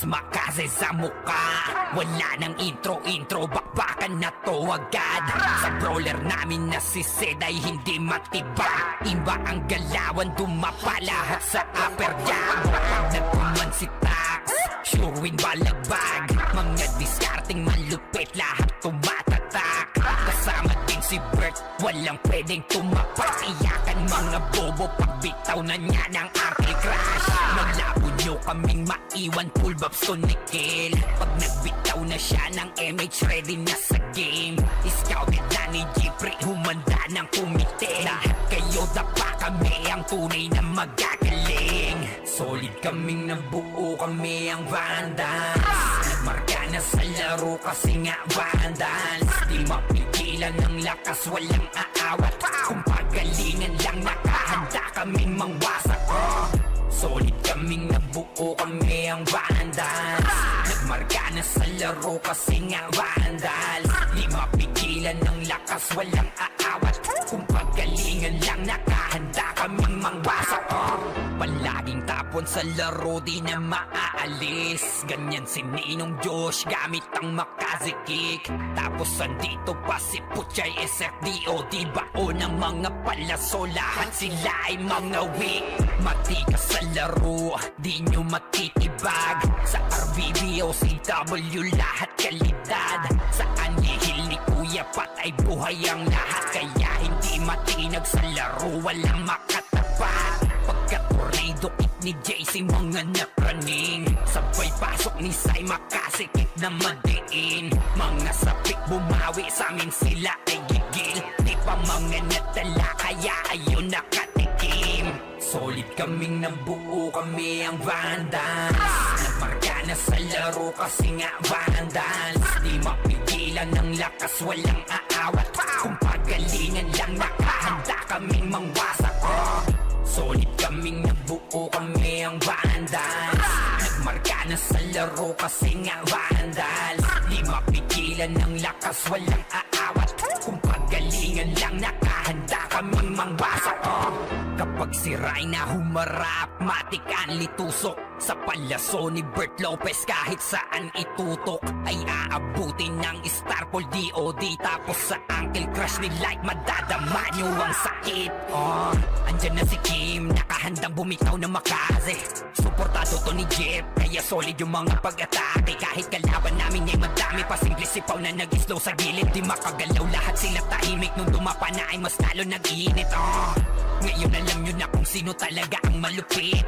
Boss Makaze sa mukha. Wala nang intro, bakbakan na to agad. Sa brawler namin na si Zed ay hindi matiba. Iba ang galawan, dumapa lahat sa upper jab. Nagkuman si Tax, sure win balagbag. Mga diskarting malupit, lahat tumatatak. Kasama din si Bert, walang pwedeng tumapas. Iyakan mga bobo, pagbitaw na niya ng arcade crash. Malabo nyo kaming maiwan, full bobs to Nickel. Pag nagbitaw na siya ng MH, ready na sa game. Scouted na ni Jeffrey, humanda ng kumite. Lahat kayo dapa, kami ang tunay na magagaling. Solid kaming nabuo, kami ang Vandals. Nagmarka na sa laro kasi nga Vandals. Di mapigilan ng lakas, walang aawat. Kung pagalingan lang, nakahanda kaming mangwasak. Solid kaming nabuo, kami ang Vandals. Nagmarka na sa laro kasi nga Vandals. Di mapigilan ng lakas, walang aawat. Kung pagalingan lang, nakahanda kaming mangwasak. Palaging tapon sa laro, di na maaalis. Ganyan si Ninong Josh, gamit ang Makaze kick. Tapos andito pa si Puchay SFDO. Di bao ng mga palaso, lahat sila ay mga weak. Matikas sa laro, di nyo matitibag. Sa RVB o CW, lahat kalidad. Sa anihil ni Kuya Pat ay buhay ang lahat. Kaya hindi matinag sa laro, walang makatapat. Pagka-tornado kick ni JC, mga napraning. Sabay pasok ni Sai, Makaze kick na madiin. Mga sapik bumawi, sa amin sila ay gigil. Di pa mga natala, kaya ayun nakatikim. Solid kaming nabuo, kami ang Vandals. Nagmarka na sa laro kasi nga Vandals. Di mapigilan ng lakas, walang aawat. Kung pagalingan lang, nakahanda kaming mangwasak. Solid kaming nabuo, kami ang Vandals. Nagmarka na sa laro kasi nga Vandals. Di mapigilan ng lakas, walang aawat. Kung pagalingan lang, nakahanda kaming mangwasak. Kapag si Rhina humarap, matik ang litusok. Sa palaso ni Bert Lopez, kahit saan itutok ay aabutin ng Starpol DOD. Tapos sa Uncle Crush ni Light, madadama nyo ang sakit. Andyan na si Kim, nakahandang bumitaw na Makaze. Suportado to ni Jeff, kaya solid yung mga pag-atake. Kahit kalaban namin ay madami pa, simple sipaw na nag-slow sa gilid. Di makagalaw, lahat sila tahimik. Nung dumapa na ay mas lalo nag-iinit. Ngayon alam nyo na kung sino talaga ang malupit.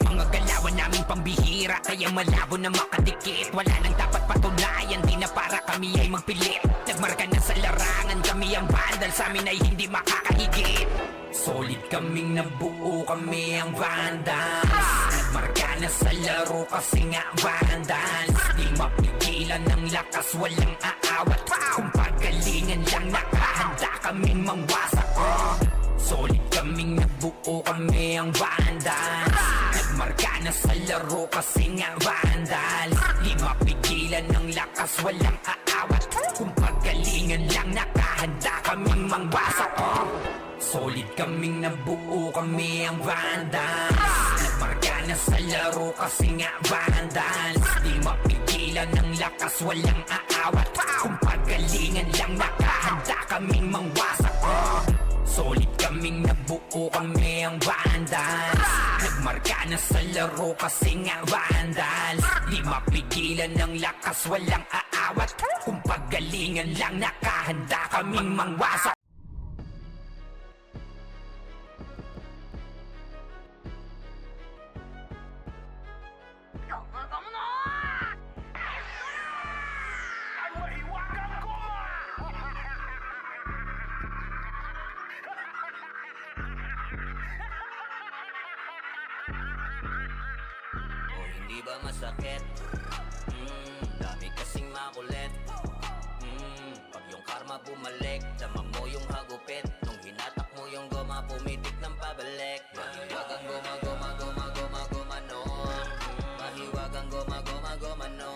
Mga galawan namin pambihira, kaya malabo na makadikit. Wala nang dapat patunayan, di na para kami ay magpilit. Nagmarka na sa larangan, kami ang Vandals, sa amin ay hindi makakahigit. Solid kaming nabuo, kami ang Vandals. Nagmarka na sa laro kasi nga Vandals. Di mapigilan ng lakas, walang aawat. Kung pagalingan lang, nakahanda kaming mangwasak. Solid kaming nabuo, kami ang Vandals. Nagmarka na sa laro kasi nga Vandals. Di mapigilan ng lakas, walang aawat. Kung pagalingan lang, nakahanda kaming mangwasak. Solid kaming nabuo, kami ang Vandals. Nagmarka na sa laro kasi nga Vandals. Di mapigilan ng lakas, walang aawat. Kung pagalingan lang, nakahanda kaming mangwasak. Solid kaming nabuo, kami ang Vandals. Nagmarka na sa laro kasi nga Vandals. Di mapigilan ng lakas, walang aawat. Kung pagalingan lang, nakahanda kaming mangwasak. Hindi ba masakit? Dami kasing makulit. Pag yung karma bumalik, dama mo yung hagupit. Nung hinatak mo yung goma, pumitik ng pabalik. Mahiwagang goma, goma, goma, goma, goma, no. Mahiwagang goma, goma, goma, no.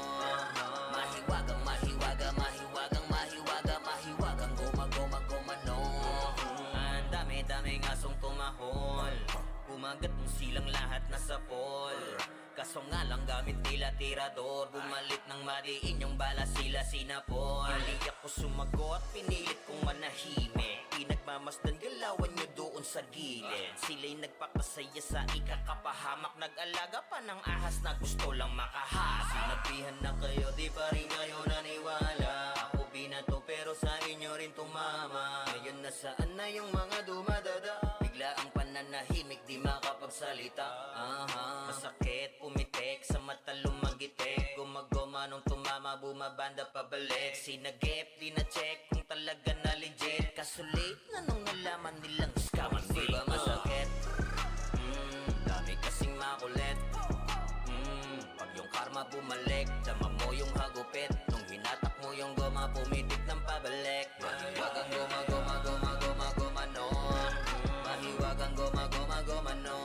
Mahiwagang, mahiwaga, mahiwagang, mahiwaga, mahiwagang goma, goma, goma, no. Ang dami-daming asong tumahol. kumagat mong silang lahat nasa poll. Kaso nga lang gamit nila tirador, bumalik ng madiin yung bala sila sinapol. Hindi ako sumagot, pinilit kong manahimik. Pinagmamasdan galawan nyo doon sa gilid. Sila'y nagpapasaya sa ikakapahamak, nag-alaga pa ng ahas na gusto lang makahas. Sinabihan na kayo, di pa rin kayo naniwala. Ako binato pero sa inyo rin tumama. Ngayon nasaan na yung mga dumadada? Bigla ang pananahimik, di makapagsalita. Masakit, pumitik, sa mata lumagitik. Gumagoma nung tumama, bumabanda pabalik. Sinagip, di na-check kung talaga na legit. Kaso late na nung nalaman nilang scam ang fake. Di ba masakit? Dami kasing makulit. Pag yung karma bumalik, dama mo yung hagupit. Nung hinatak mo yung goma, pumitik ng pabalik. Mahiwagang goma, goma, goma, goma, goma, no. Mahiwagang goma, goma, goma, no.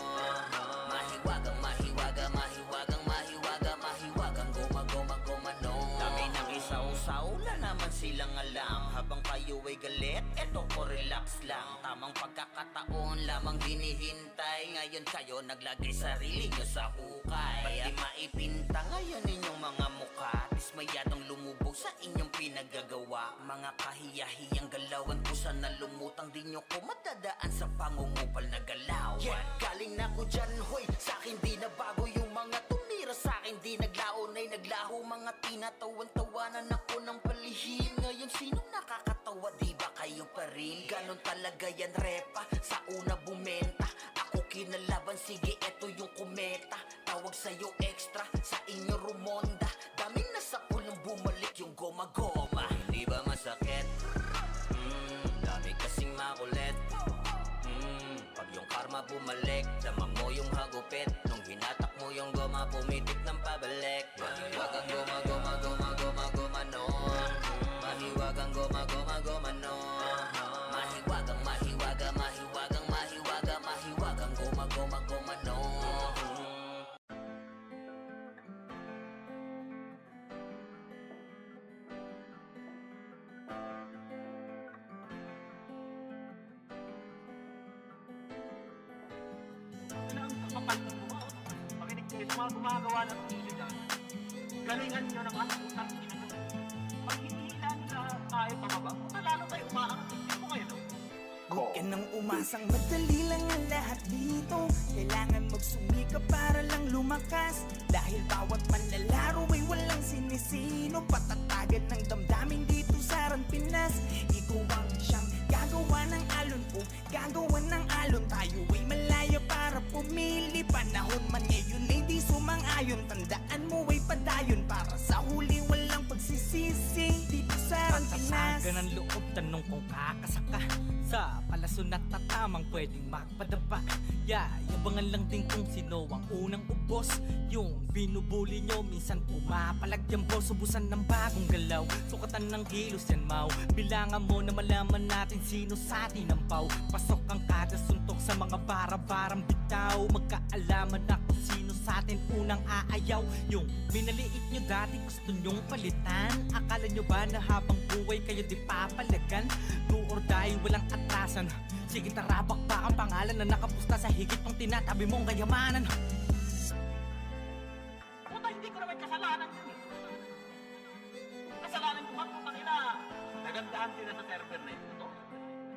Mahiwagang, mahiwaga, mahiwagang, mahiwaga, mahiwagang goma, goma, goma, no. Dami nang isaw-saw, wala naman silang alam. Habang kayo ay galit, eto ko relax lang. Tamang pagkakataon lamang hinihintay. Ngayon kayo naglagay sarili nyo sa hukay. Ba't di maipinta ngayon inyong mga mukha? Dismayadong lumubog sa inyong pinagagawa. Mga kahiyahiyang galawan ko sana lumutang. Di nyo ko matadaan sa pangungupal na galawan. Yeah, galing na ko dyan, hoy. Sa'kin di na bago yung mga tumira. Sa'kin di naglaon ay naglaho. Mga tinatawan-tawanan ako ng palihim. Ngayon sinong nakakatawa? Di ba kayo pa rin? Ganon talaga yan, repa. Sa una bumenta, ako kinalaban. Sige, eto yung kometa. Tawag sa'yo extra, sa inyo rumonda. Daming nasa pulong bumalik yung goma-goma. Hindi ba masakit? Dami kasing makulit. Pag yung karma bumalik, dama mo yung hagupit. Nung hinatak mo yung goma, pumitik ng pabalik. Mahiwagang goma, goma, goma, goma, goma, no. Mahiwagang goma, goma, goma, no. Mahiwagang, mahiwaga, mahiwagang, mahiwaga, mahiwagang goma, goma, goma, no. Kapal ng mga makinig kayo sa mga gumagawa ng video dyan. Galingan nyo ng mga utang ina nyo. Pag hindi nila tayo pababa, lalo tayo umaangat. Hindi mo kayo, no? Huwag ka nang umasang madali lang ang lahat dito. Kailangan magsumika para lang lumakas. Dahil bawat manlalaro ay walang sinisino. Patatagan ng damdamin dito sa Ran Pinas. Ikaw ang siyang gagawa ng alon ko, gagawa ng alon. Tayo ay malaya para pumili. Panahon man ngayon ay di sumang-ayon. Tandaan mo ay padayon para sa huli walang pagsisisi. Dito sa Ran Pinas. Patasagan ng loob, tanong kung kakasaka. Sa palason at tatamang pwedeng magpadapa. Yabangan lang din kung sino ang unang ubos. Yung binubuli nyo minsan pumapalag yan boss. Ubusan ng bagong galaw, sukatan ng kilos yan mau. Bilangan mo na malaman natin sino sa atin ang pau. Pasok ang kagasuntok sa mga bara-barang bitaw. Magkaalaman na kung sino sa atin unang aayaw. Yung minaliit nyo dati gusto nyong palitan. Akala nyo ba na habang buhay kayo di papalagan? Do or die, walang atrasan. Sige tara, bakbak ang pangalan na nakapusta sa higit pang tinatabi mong kayamanan. Puta, hindi ko naman kasalanan yun eh. Kasalanan ko bang kanila nagandahan sila sa server na ito?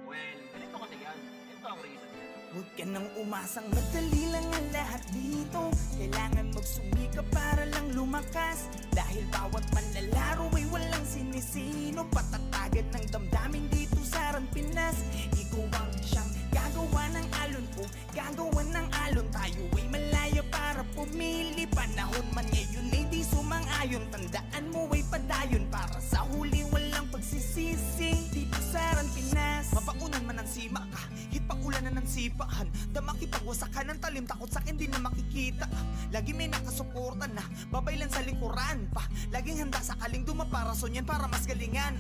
Well, ganito kasi yan. Ito ang reason yan. Huwag ka nang umasang madali lang ang lahat dito. Kailangan magsumika para lang lumakas. Dahil bawat manlalaro ay walang sinisino. Patatagan ng damdamin dito sa Ran Pinas. Ikaw ang siyang gagawa ng alon ko, gagawa ng alon. Tayo ay malaya para pumili. Panahon man ngayon ay di sumang-ayon. Tandaan mo ay padayon para sa huli walang pagsisisi. Dito sa Ran Pinas. Mabaunan man ang sima ka, ipaulan ng sipahan. Damakipagwasakan ng talim, takot sa'kin di na makikita. Lagi may nakasuporta na, babaylan sa likuran pa. Laging handa sa kaling dumaparason yan para mas galingan.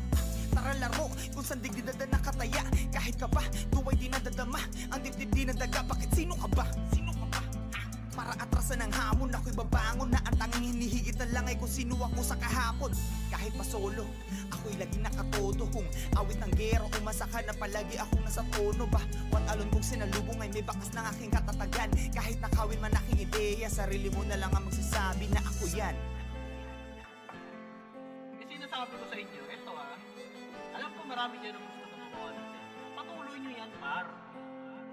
Tara laro, kung saan digdi dada nakataya. Kahit ka pa, tuway di nadadama. Ang dibdib di nadaga, bakit sino ka ba? Sino ka ba? Para atrasan ng hamon, ako'y babangon na ang tanging hinihigit na lang ay kung sino ako sa kahapon. Kahit pa solo, ako'y laging nakatodo. kung awit ng gero, umasa ka na palagi akong nasa tono ba? What alon kung sinalubong ay may bakas ng aking katatagan. Kahit nakawin man aking ideya, sarili mo na lang ang magsasabi na ako yan. Eh, sinasabi ko sa inyo, eto alam ko marami dyan ang gusto na gumawa ng ganyan. Patuloy nyo yan, par.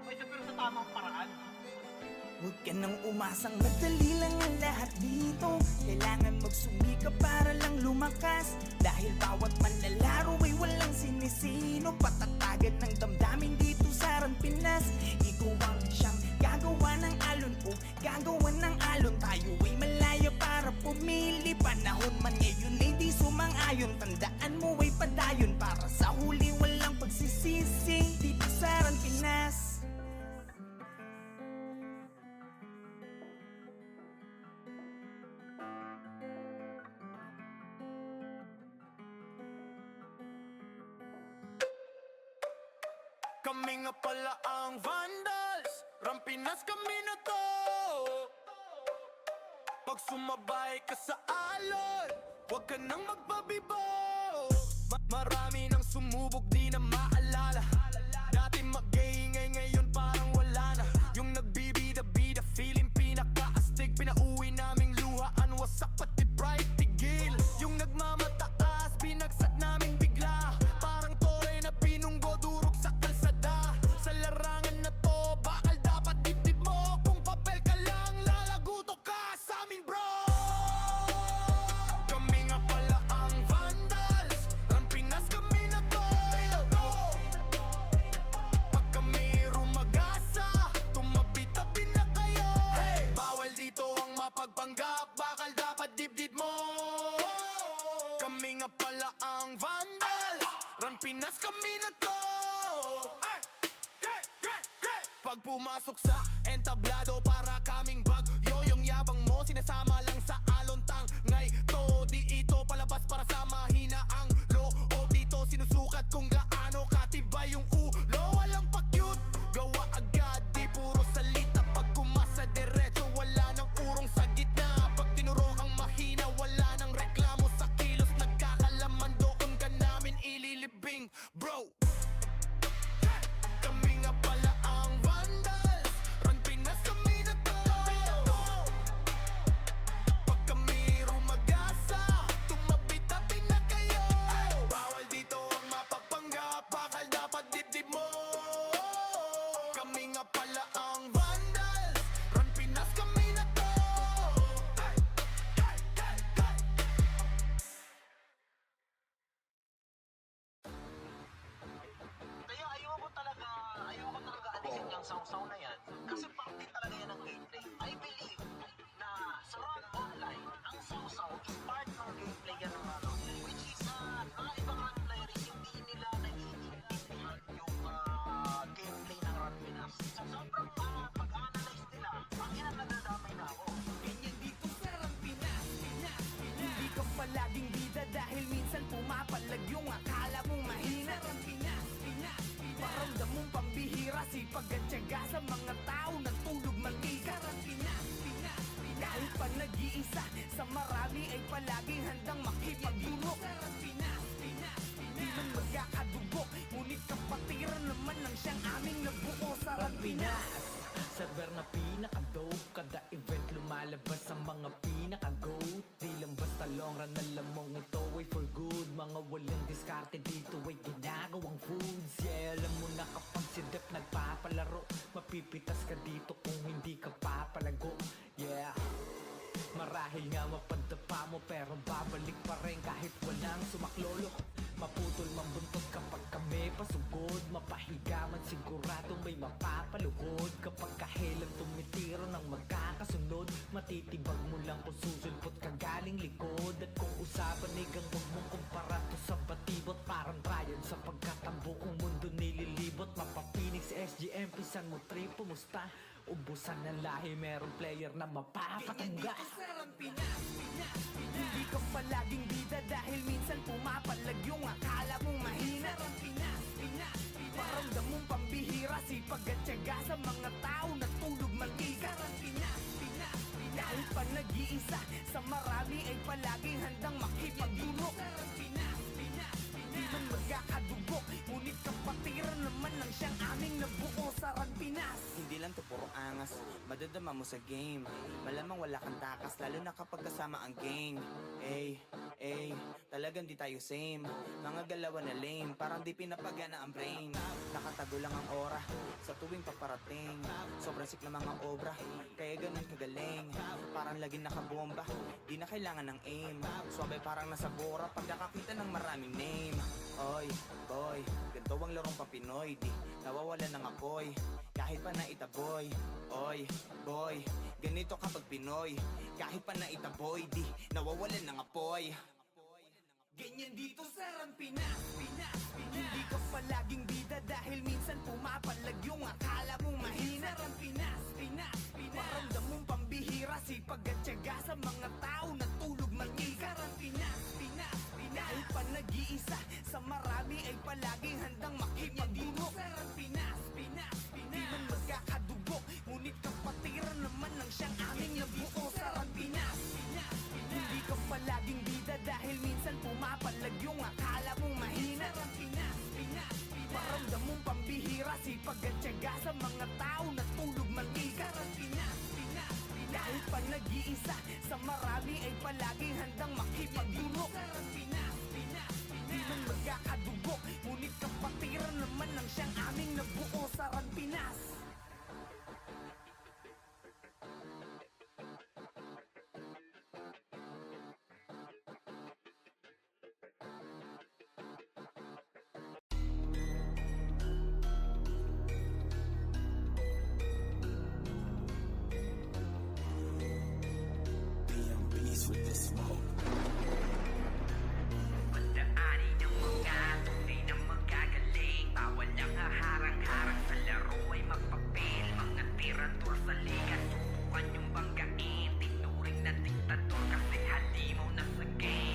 Okay, pero sa tamang paraan. Huwag ka nang umasang madali lang ang lahat dito. Kailangan magsumika para lang lumakas. Dahil bawat manlalaro ay walang sinisino. Patatagan ng damdamin dito sa Ran Pinas. Ikaw ang siyang gagawa ng alon o gagawa ng alon. Tayo ay malaya para pumili. Panahon man ngayon ay di sumang-ayon. Tandaan mo ay padayon para sa huli walang pagsisisi. Dito sa Ran Pinas. Kami nga pala ang Vandals, Rampinas kami na to. Pag sumabay ka sa alon, huwag ka nang magpabibo. Marami nang sumubok di na maalala. Dati mag-iingay ngayon parang wala na. Yung nagbibida-bida feeling pinaka-astig. Pinauwi naming luhaan, wasak pati bright tigil. Yung nagmamataas, binagsak naming bigla. Parang tore na pinunggo, durog sa kalsada. Sa larangan na to, bakal dapat dibdib mo. Kung papel ka lang, lalaguto ka sa amin bro. Kami nga pala ang Vandals, Rampinas kami na to. Pag kami rumagasa, tumabi-tabi na kayo. Bawal dito ang mapagpanggap, bakal dapat dibdib mo. Kami nga pala ang Vandals, Rampinas kami na to. Pag pumasok sa entablado, para kaming bagyo. Yung yabang mo, sinasama lang sa alontang. Ngay to, di ito palabas para sa mahina ang loob. Dito sinusukat kung gaano katibay yung ulo. Walang pa-cute, gawa agad, di puro salita. Pag kumasa diretso, wala nang urong sa gitna. Pag tinuro ang mahina, wala nang reklamo sa kilos. Nagkakalaman doon ka namin ililibing, bro. Kami nga pala ang Vandals, Rampinas kami na to. Pag kami rumagasa, tumabi-tabi na kayo. Bawal dito ang mapagpanggap, bakal dapat dibdib mo. Kami nga pala ang Vandals, Rampinas kami na to. Kaya ayoko talaga alisin yung sausaw na yan. Kasi parte talaga yan ng gameplay. I believe na sa Run Online, ang sausaw is part ng gameplay yan ng ano. Which is, mga ibang Run players, hindi nila naiintindihan yung gameplay ng Run Pinas. So sobrang pag-analyze nila, ang ina nadadamay na ako. Ganyan dito sa Ran Pinas, Pinas, Pinas. Hindi ka palaging bida dahil minsan pumapalag yung akala mong mahina. Ran Pinas, Pinas, Pinas. Paramdam mong pambihira, sipag at tiyaga sa mga tao nagtulog mantika. Ran Pinas, Pinas, Pinas. Kahit pa nag-iisa, sa marami ay palaging handang makipagdunok. Ran Pinas, Pinas, Pinas. Di man magkakadugo, ngunit kapatiran naman ng siyang aming nabuo sa Ran Pinas. Server na pinaka-dope, kada event lumalabas ang mga pinaka-goat. Di lang basta long run, alam mong ito ay for good. Mga walang diskarte dito ay ginagawang foods. Yeah, alam mo na kapag si Dep nagpapalaro, mapipitas ka dito kung hindi ka papalago. Yeah, marahil nga mapadapa mo pero babalik pa rin kahit walang sumaklolo. Maputol man buntot kapag kami pasugod, mapahiga man siguradong may mapapalugod. Kapag kahelang tumitiro ng magkakasunod, matitibag mo lang kung susulpot ka galing likod. At kung usapan ay gang huwag mong kumpara to sa batibot, parang Ryan sapagkat ang buong mundo nililibot. Mapapinig si SGM, pisan mo trip, pumusta? Ubusan ng lahi, merong player na mapapatangga. Hindi ka palaging bida dahil minsan pumapalag yung akala mong mahina. Ran Pinas, Pinas, Pinas. Paramdam mong pambihira, sipag at tiyaga sa mga tao nagtulog mantika. Ran Pinas, Pinas, Pinas. Kahit pa nag-iisa, sa marami ay palaging handang makipagdunok. Ran Pinas, Pinas, Pinas. Di man magkakadugo, ngunit kapatiran naman ng siyang aming nabuo sa Pinas. Hindi lang to puro angas, madadama mo sa game. Malamang wala kang takas, lalo na kapag kasama ang gang. Talagang di tayo same. Mga galawan na lame, parang di pinapagana ang brain. Nakatago lang ang aura sa tuwing paparating. Sobrang sick na mga obra, kaya ganun kagaling. Parang laging nakabomba, di na kailangan ng aim. Suwabay parang nasa bora pag nakakita ng maraming name. Oy, boy, ganito ang larong papinoy. Di nawawala ng apoy, kahit pa na itaboy. Oy, boy, ganito kapag Pinoy. Kahit pa na itaboy, di nawawalan ng apoy. Ganyan dito sa Pinas, Pinas, Pinas. Hindi ka palaging bida dahil minsan pumapalag yung akala mong mahina. Sa Pinas, Pinas, Pinas. Paramdam mong pambihira, sipag at tiyaga sa mga tao na tulog mag-isa. Sa Pinas, Pinas, Pinas. Kahit pa nag-iisa, sa marami ay palaging handang makipagduno. Sa Pinas, Pinas, Pinas. Di man magkakadugo, ngunit kapatiran naman ng siyang aming nabuo. Sa Pinas, Pinas, Pinas. Hindi ka palaging bida dahil minsan pumapalag yung akala mong mahina. Sa Pinas, Pinas, Pinas. Paramdam mong pambihira, sipag at tiyaga sa mga tao na tulog mag-isa. Sa Pinas, Pinas, Pinas. Kahit pa nag-iisa, sa marami ay palaging handang makipagduno. Sa Pinas, Pinas, Pinas. Di man magkakadugo, ngunit kapatiran naman ng siyang aming nabuo. Sa Pinas.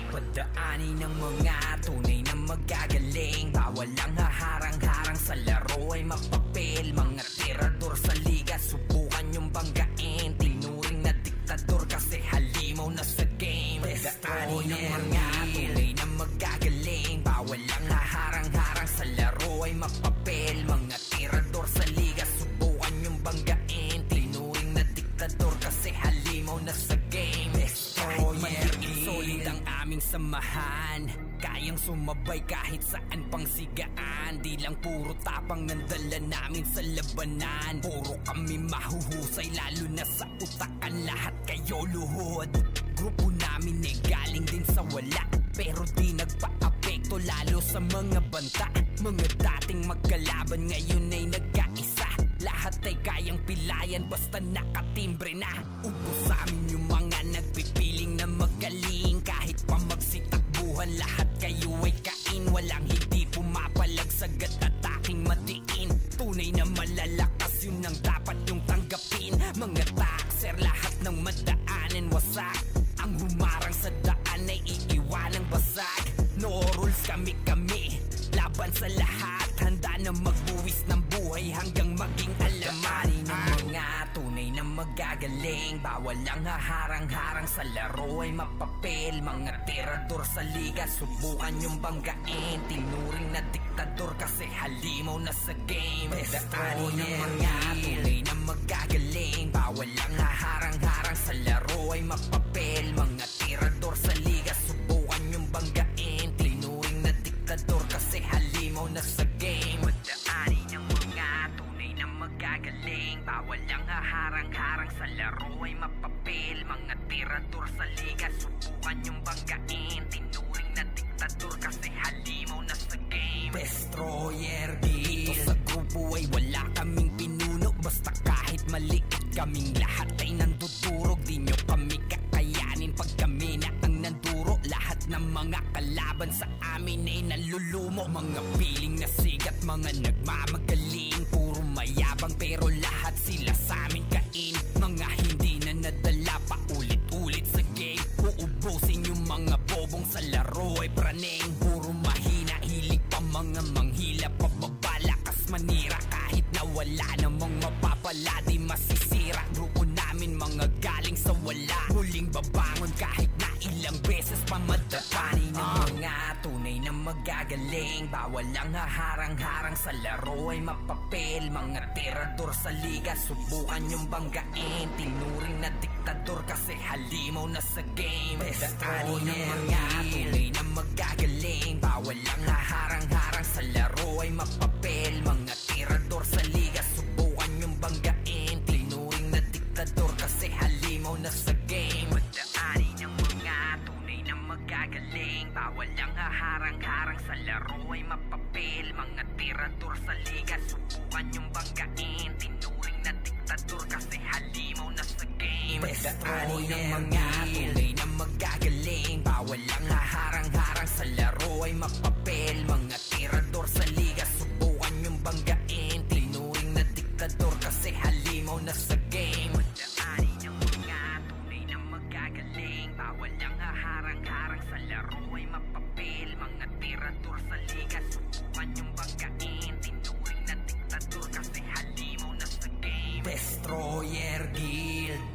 Pagdaanin ng mga tunay na magagaling, bawal ang haharang-harang sa laro ay magpapel. Mga tirador sa liga, subukan yung banggain. Tinuring na diktador kasi halimaw na sa game. Pagdaanin ng mga tunay na magagaling, bawal ang haharang-harang sa laro ay magpapel. Mga tirador sa liga, subukan yung banggain. Tinuring na diktador kasi halimaw na sa game. Pagdaanin ng mga tunay na magagaling, bawal ang haharang-harang sa laro ay mapapel. Mga tirador sa liga, subukan yung banggain. Tinuring na diktador kasi halimaw na sa game. Kahit maliit, solid ang aming samahan, kayang sumabay kahit saan pang sigaan. Di lang puro tapang ng dala namin sa labanan, puro kami mahuhusay lalo na sa utakan. Lahat kayo luhod, grupo namin ay galing din sa wala, pero di nagpa-apekto lalo sa mga banta. Mga dating magkalaban ngayon ay nagkaisa, lahat ay kayang pilayan basta nakatimbre na. Upo sa amin yung mga nagpipiling na magaling, kahit pa magsitakbuhan lahat kayo ay kain. Walang hindi pumapalag sa gat-ataking matiin. Tunay na malalakas, yun ang dapat yung tanggapin. Mga taxer, lahat ng madaanan wasak. Ang humarang sa daan ay iiwanang basag. No rules, kami-kami, laban sa lahat. Handa na magbuwis ng buhay hanggang maging alamanin ng mga tunay na magagaling. Bawal ang haharang-harang sa laro ay mapapel. Mga tirador sa liga, subukan yung banggain. Tinuring na diktador kasi halimaw na sa game. Pagdaanin ng mga tunay na magagaling, bawal ang haharang-harang sa laro ay mapapel. Mga tirador sa liga, subukan yung banggain. Tinuring na diktador kasi halimaw na sa game. Pagdaanin ng mga tunay na magagaling, bawal ang haharang-harang sa laro ay mapapel. Mga tirador sa liga, subukan yung banggain. Tinuring na diktador kasi halimaw na sa game. Destroyer dito sa grupo ay wala kaming pinuno, basta kahit maliit kaming lahat ay nandudurog. Di nyo kami kakayanin pag kami na ang nanduro. Lahat ng mga kalaban sa amin ay nalulumo. Mga piling na sigat, mga nagmamagaling, puro mayabang pero lahat sila sa amin kain. Mga hindi na nadala pa ulit-ulit sa game, uubusin yung mga bobong sa laro ay praneng. Puro mahina, hilig pa mga manghila, pababalakas manira. Kahit na wala namang mapapala, di masisira. Grupo namin mga galing sa wala, muling babangon kahit na ilang beses pa madaanin ng mga tunay na magagaling. magagaling. Bawal ang haharang-harang sa laro ay mapapel. Mga tirador sa liga, subukan yung banggain. Tinuring na diktador kasi halimaw na sa game. Destro ng mga tunay na magagaling. Bawal ang haharang-harang sa laro ay mapapel. Mga tirador sa liga, subukan yung banggain. Tinuring na diktador kasi halimaw na sa game. Pagdaani ng mga tunay na magagaling. Bawal ang haharang-harang sa laro ay mapapel. Mga tirador sa liga, subukan yung banggain. Tinuring na diktador kasi halimaw na sa game. Pagdaani ng mga tunay na magagaling. Bawal ang haharang-harang sa laro ay mapapel. Mga tirador sa liga, subukan yung banggain. Tinuring na diktador kasi halimaw na sa game. Pagdaani ng mga tunay na magagaling. Bawal ang haharang-harang sa laro ay mapapel. Mga tirador sa liga, subukan yung banggain. Tinuring na diktador kasi halimaw na sa game. Destroyer Guild.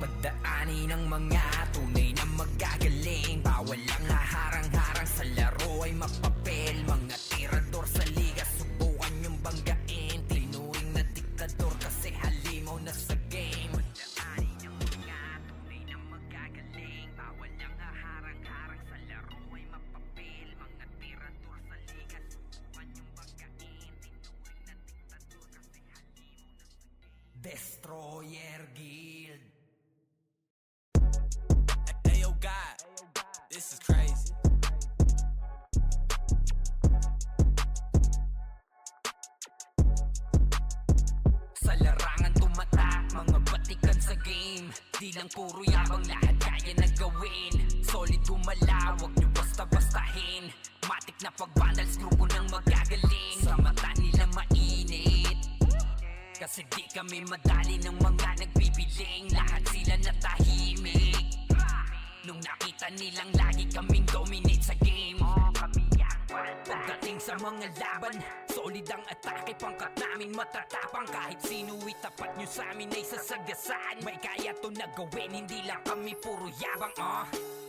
Pagdaani ng mga tunay na magagaling. Bawal ang haharang-harang sa laro ay mapapel. Mga tirador sa liga, subukan yung banggain. Tinuring na diktador kasi halimaw na sa game. Pagdaani ng mga tunay na magagaling. Bawal ang haharang-harang sa laro ay mapapel. Mga tirador sa liga, subukan yung banggain. Tinuring na diktador kasi halimaw na sa game. Destroyer Guild. Ayo God, this is crazy. Sa larangan tumatak, mga batikan sa game. Di lang puro yabang, lahat kaya na gawin. Solid gumalaw, wag nyo basta-bastahin. Matik na pagbandals, grupo ng magagaling. Sa mata nila mainit, kasi di kami madali ng mga nagbibiling. Lahat sila natahimik nung nakita nilang lagi kaming dominate sa game. Pagdating sa mga laban, solid ang atake. Pangkat namin matatapang, kahit sino itapat nyo sa amin ay sasagasaan. May kaya to na gawin, hindi lang kami puro yabang.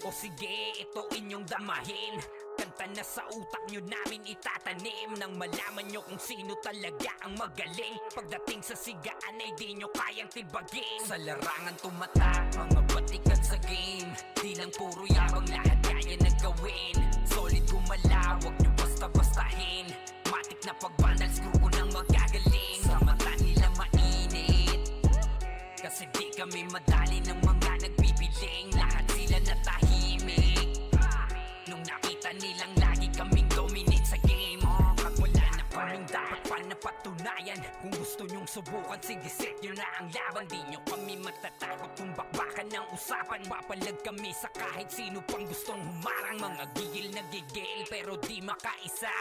O sige, ito inyong damahin. Kanta na sa utak nyo namin itatanim. Nang malaman nyo kung sino talaga ang magaling. Pagdating sa sigaan ay di nyo kayang tibagin. Sa larangan tumatak, mga batikan sa game. Di lang puro yabang, lahat kaya na gawin. Solid gumalaw, wag nyo basta-bastahin. Matik na pagbandals, grupo ng magagaling. Sa mata nila mainit, kasi di kami madali ng mga nagbibiling. Lahat sila natahimik nung nakita nilang lagi kaming dominate sa game. Wala na kaming dapat pa napatunayan. Kung gusto nyong subukan, sige set nyo na ang laban. Di nyo kami matatakot kung bakbakan ng usapan. Mapalag kami sa kahit sino pang gustong humarang. Mga gigil na gigil pero di makaisa.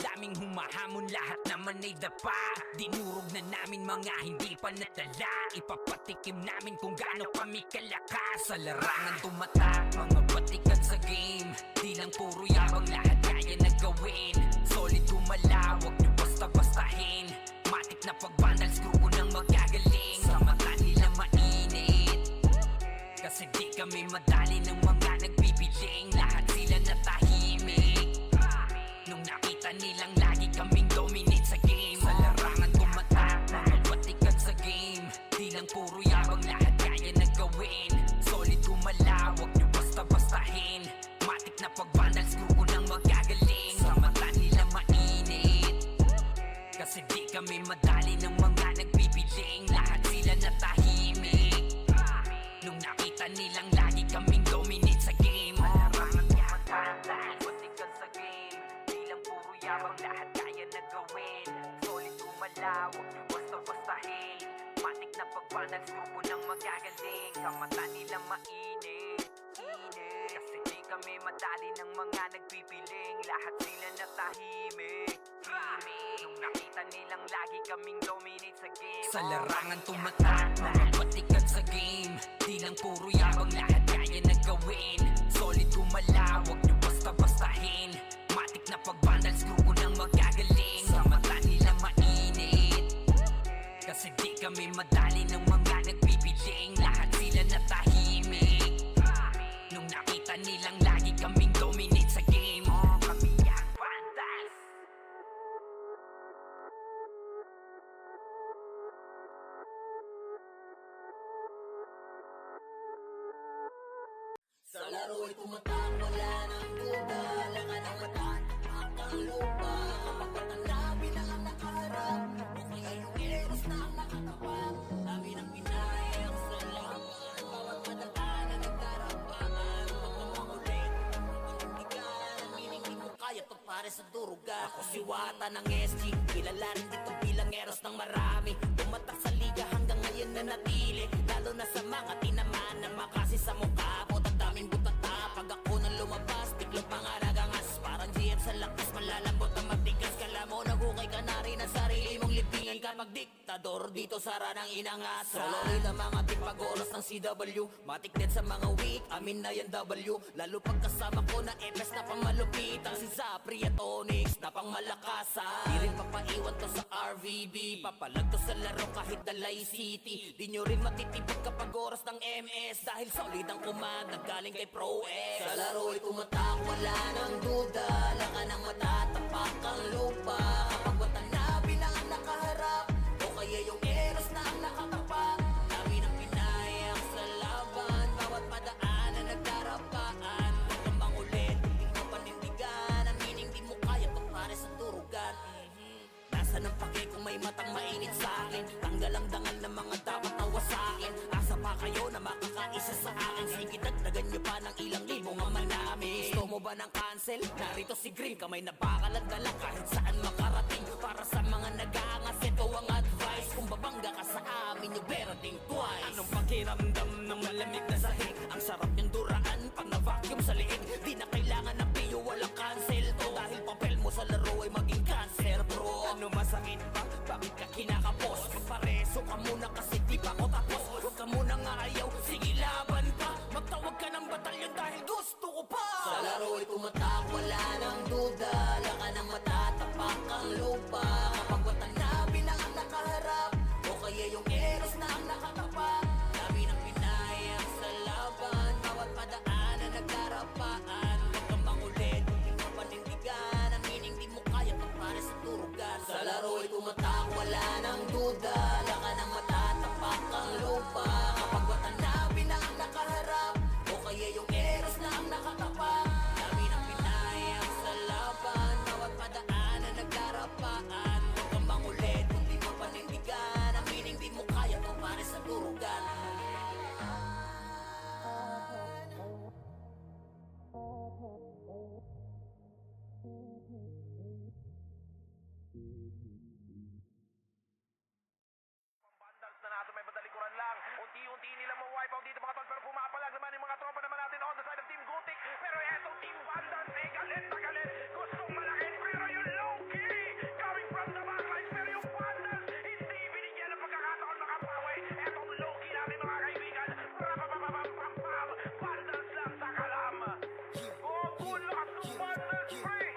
Daming humahamon, lahat naman ay dapa. Dinurog na namin mga hindi pa nadala. Ipapatikim namin kung gaano kami kalakas. Sa larangan tumatak, mga batikan sa game. Di lang puro yabang, lahat kaya na gawin. Solid gumalaw, wag nyo basta-bastahin. Matik na pagbandals, grupo ng magagaling. Sa mata nila mainit, kasi di kami madali ng mga nagbibiling. Lahat sila natahimik nung nakita nilang lagi kaming dominate sa game. Sa larangan tumatak, mga batikan sa game. Di lang puro yabang, lahat kaya na gawin. Solid gumalaw, wag nyo basta-bastahin. Matik na pagbandals, grupo ng magagaling. Sa mata nila mainit, kasi di kami madali ng mga nagbibiling. Lahat sila natahimik nung nakita nilang lagi kaming dominate sa game. Larangan tumatak, batikan sa game. Di lang puro yabang, lahat kaya na gawin. Solid gumalaw, wag nyo basta-bastahin. Matik na pagbandals, grupo ng magagaling. Sa mata nila mainit, kasi di kami madali ng mga nagpipiling. Lahat sila natahimik nung nakita nilang lagi kaming dominate sa game. Sa larangan tumatak, mga batikan sa game. Di lang puro yabang, lahat kaya na gawin. Solid gumalaw, wag nyo basta-bastahin. Matik na pagbandals, grupo ng magagaling. Sa mata nila mainit, kami madali ng mga nagbibiling. Lahat sila natahimik nung nakita nilang lagi kaming dominate sa game. Kami ang Vandals. Sa laro'y tumatak, wala nang duda. Langan ang mata, ang lupa. Kapag matanabi na ang nakaharap, o kaya yung eros na ang nakatapak. Dami ng pinayang sa laban, bawat madaan na nagdarapangan. Pagkamakulit, pagkamakuligan, ang meaning di mo kaya to pare sa durugan. Ako si Wata ng SG, kilala rin dito bilang eros ng marami. Tumatak sa liga hanggang ngayon na natili, lalo na sa mga tinamaan na makasi sa mukha mo. Daming butata, pag ako nang lumabas, tiklop mga nagangas. Parang GF sa lakas, malalambot na magtigas. Kala mo nagukay ka na rin ang sarili mong libingan kapag diktador dito sa ranang inangas. Solo rin ang mga tipagoros ng CW, matik din sa mga weak, amin na yan W. Lalo pagkasama ko na FS na pang malupitang si Zapri at Onyx na pang malakasan. Di rin papaiwan to sa RVB, papalag to sa laro kahit Dalay City. Di nyo rin matitipid kapag oras ng MS, dahil solid ang kumanda galing kay Pro X. Sa laro'y tumatak, wala nang duda. Langan ang matatapak ang lupa. Kapag watanabi na ang nakaharap, o kaya yung eros na ang nakatapak. Dami ng pinayang sa laban, bawat padaan na nagdarapaan. Huwag kang mangulit, hindi mo panindigan. Ang meaning di mo kaya to pare sa turugan. Nasaan ang pake kung may matang mainit sa akin? Tanggal ang dangal ng mga dapat nawa sa akin. Asa pa kayo na makakaisa sa akin? Sige, dagdagan nyo pa ng ilang libong ang manami. Gusto mo ba ng cancel? Narito si Green, kamay na bakalan na lang kahit saan makarating. Para sa mga nag-aangas, ito ang advice. Kung babangga ka sa amin, you better think twice. Anong pakiramdam ng malamig na sahig? Ang sarap niyang duraan pag na-vacuum sa liig. Di na kailangan ng piyo, walang cancel to. Dahil papel mo sa laro ay maging cancer, bro. Ano masakit ba? Bakit ka kinakapos? Magpareso ka muna kasi di pa ako tapos. Huwag ka muna nga ayaw, sige laban pa. Magtawag ka ng batalyon dahil gusto ko pa. Sa laro'y tumatak, wala nang duda. Langan ang matatapak ang lupa. Kapag watanabi na ang nakaharap, o kaya yung eros na ang nakatapak. Dami ng pinayang sa laban, bawat padaan na nagdarapaan. Huwag kang mangulit, hindi mo panindigan. Ang meaning di mo kaya to pare sa turugan. Sa laro'y tumatak, wala nang duda. Langan ang matatapak ang lupa. Kapag watanabi na ang nakaharap, o kaya yung eros na ang nakatapak. Dami ng pinayang sa laban, bawat padaan na nagdarapaan. Huwag kang mangulit, hindi mo panindigan. Ang meaning di mo kaya to pare sa turugan. Vandals na natin may badalikuran lang. Unti-unti nila ma-wipe out dito mga tol. Pero pumapalag naman yung mga tropa naman natin on the side of Team Gothic. Pero etong Team Vandals ay galit na galit. Gustong malakit pero yung low-key coming from the backlines. Pero yung Vandals hindi binigyan ng pagkakataon makapawi. Etong low-key namin mga kaibigan. Rapapapapapapam. Vandals lang sa kalam. Gugulak ng Vandals free.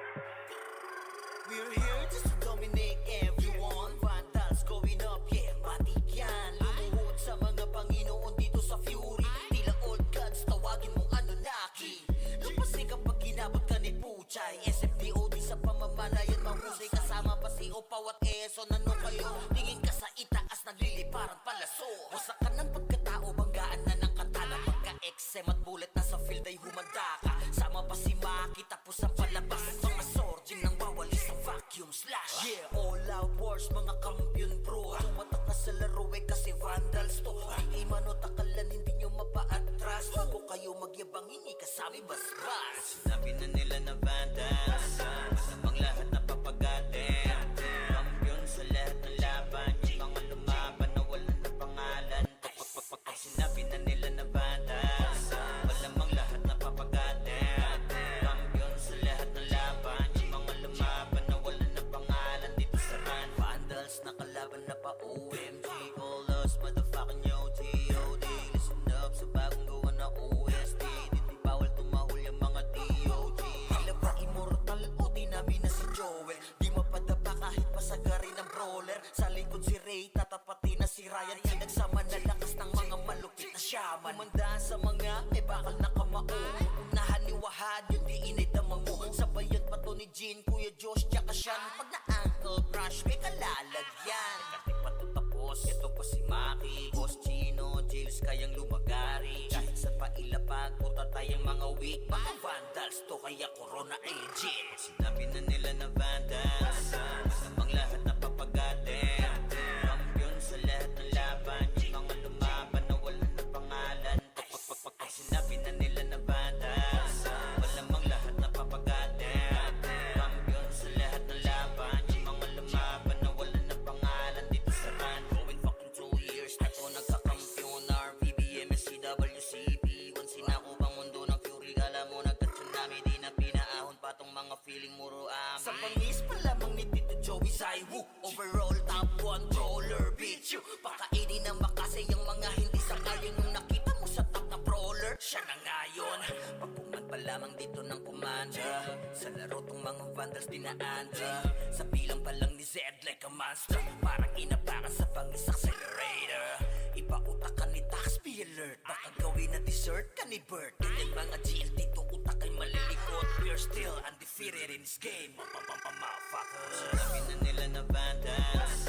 We're here just to dominate everyone. Vandals going up, yeah, matik yan. Lumuhod sa mga Panginoon dito sa Fury. Tila old gods, tawagin mong Anunnaki. Kapasi kapag ginabot ka ni Puchay. SFDOD sa pamamalayan, mahusay kasama pa si Opaw at Eson. Ano kayo? Tingin ka sa itaas, nagliliparang palaso. Wasak ka ng pagkatao, banggaan na ng katana. Pagka-XM at bullet na sa field ay humanda ka. Sama pa si Maki, tapos ang palabas. Mga sorging nang wawali sa vacuum slash. Yeah, all out wars, mga kampiyon bro. Tumatak na sa laro eh kasi Vandals to. Di mano takalan, hindi nyo mapa-atras. Bago kayo magyabang, hindi kasami bas-bas. Sinabi na nila na Vandals, malamang lahat na papagatin. Kampiyon sa lahat ng laban, yung mga lumaban na wala na pangalan. Ay, sinabi na nila na Vandals, malamang lahat na papagatin. yaman. Umanda sa mga may bakal na kamao. Unahan ni Wahad, yun di inay damang mo. Sabayan pa to ni Jean, Kuya Josh, tsaka Sean. Pag na-ankle crush, may kalalagyan. Kahit pa to tapos, ito pa si Maki, Boss Chino, Jails kayang lumagari. Kahit sa pailapag, puta tayong mga weak. Mga vandals to, kaya corona agent. Sinabi na nila na vandals, namang lahat na papagatin. Kampiyon sa lahat ng laban, yung mga lumaban na wala na pangalan. Pag sinabi na nila na vandals, malamang lahat na papagatin. Kampiyon sa lahat ng laban, yung mga lumaban na wala na pangalan dito sa run. Going fucking 2 years na to nagkakampyon. RVBM, SCWCP, once sinako bang mundo ng fury. Alam mo nagka-tsunami, di na pinaahon pa tong mga feeling muro amin. Sa pangis pa lamang ni Tito Joey Zaiwu, overall top controller, bitch you. Pakainin na makasay ang mga hindi sangayon. Yung nakita mo sa top na brawler, siya na ngayon. Pagkuman pa lamang dito ng kumanda, sa laro tong mga vandals dinaandra. Sa bilang pa lang ni Zed like a monster, parang inapakan sa pangis accelerator. Ipautakan ni Tax, be alert, baka gawin na dessert ka ni Bert. Ganyan mga GL dito, utak ay malilikot. We're still undefeated in this game, motherfuckers. Sinabi na nila na vandals,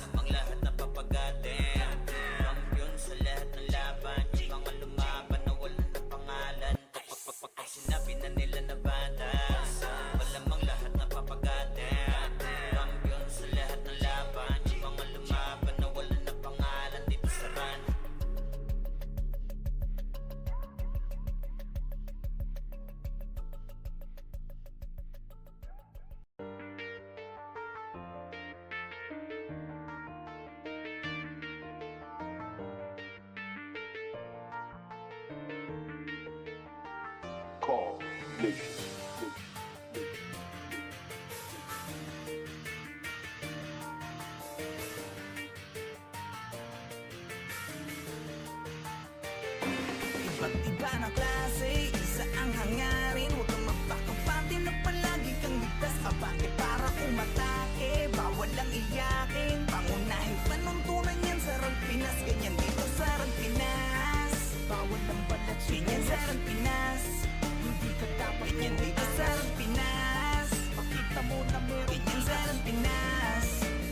namang lahat na papagatin. Kampiyon sa lahat ng laban, yung mga lumaban na wala na pangalan. Pag sinabi na nila na vandals, malamang lahat na papagatin. Kampiyon sa lahat ng laban, yung mga lumaban na wala na pangalan dito sa run. Iba't iba na klase, isa ang hangarin. Huwag kang magpakampante na palagi kang ligtas. Abante para umatake, bawal lang iyakin. Pangunahin panuntunan yan sa Rang Pinas. Ganyan dito sa Rang Pinas, bawal lang balat. Ganyan sa Rang Pinas, hindi ka dapat. Ganyan dito sa Rang Pinas, pakita mo na meron. Ganyan sa Rang Pinas,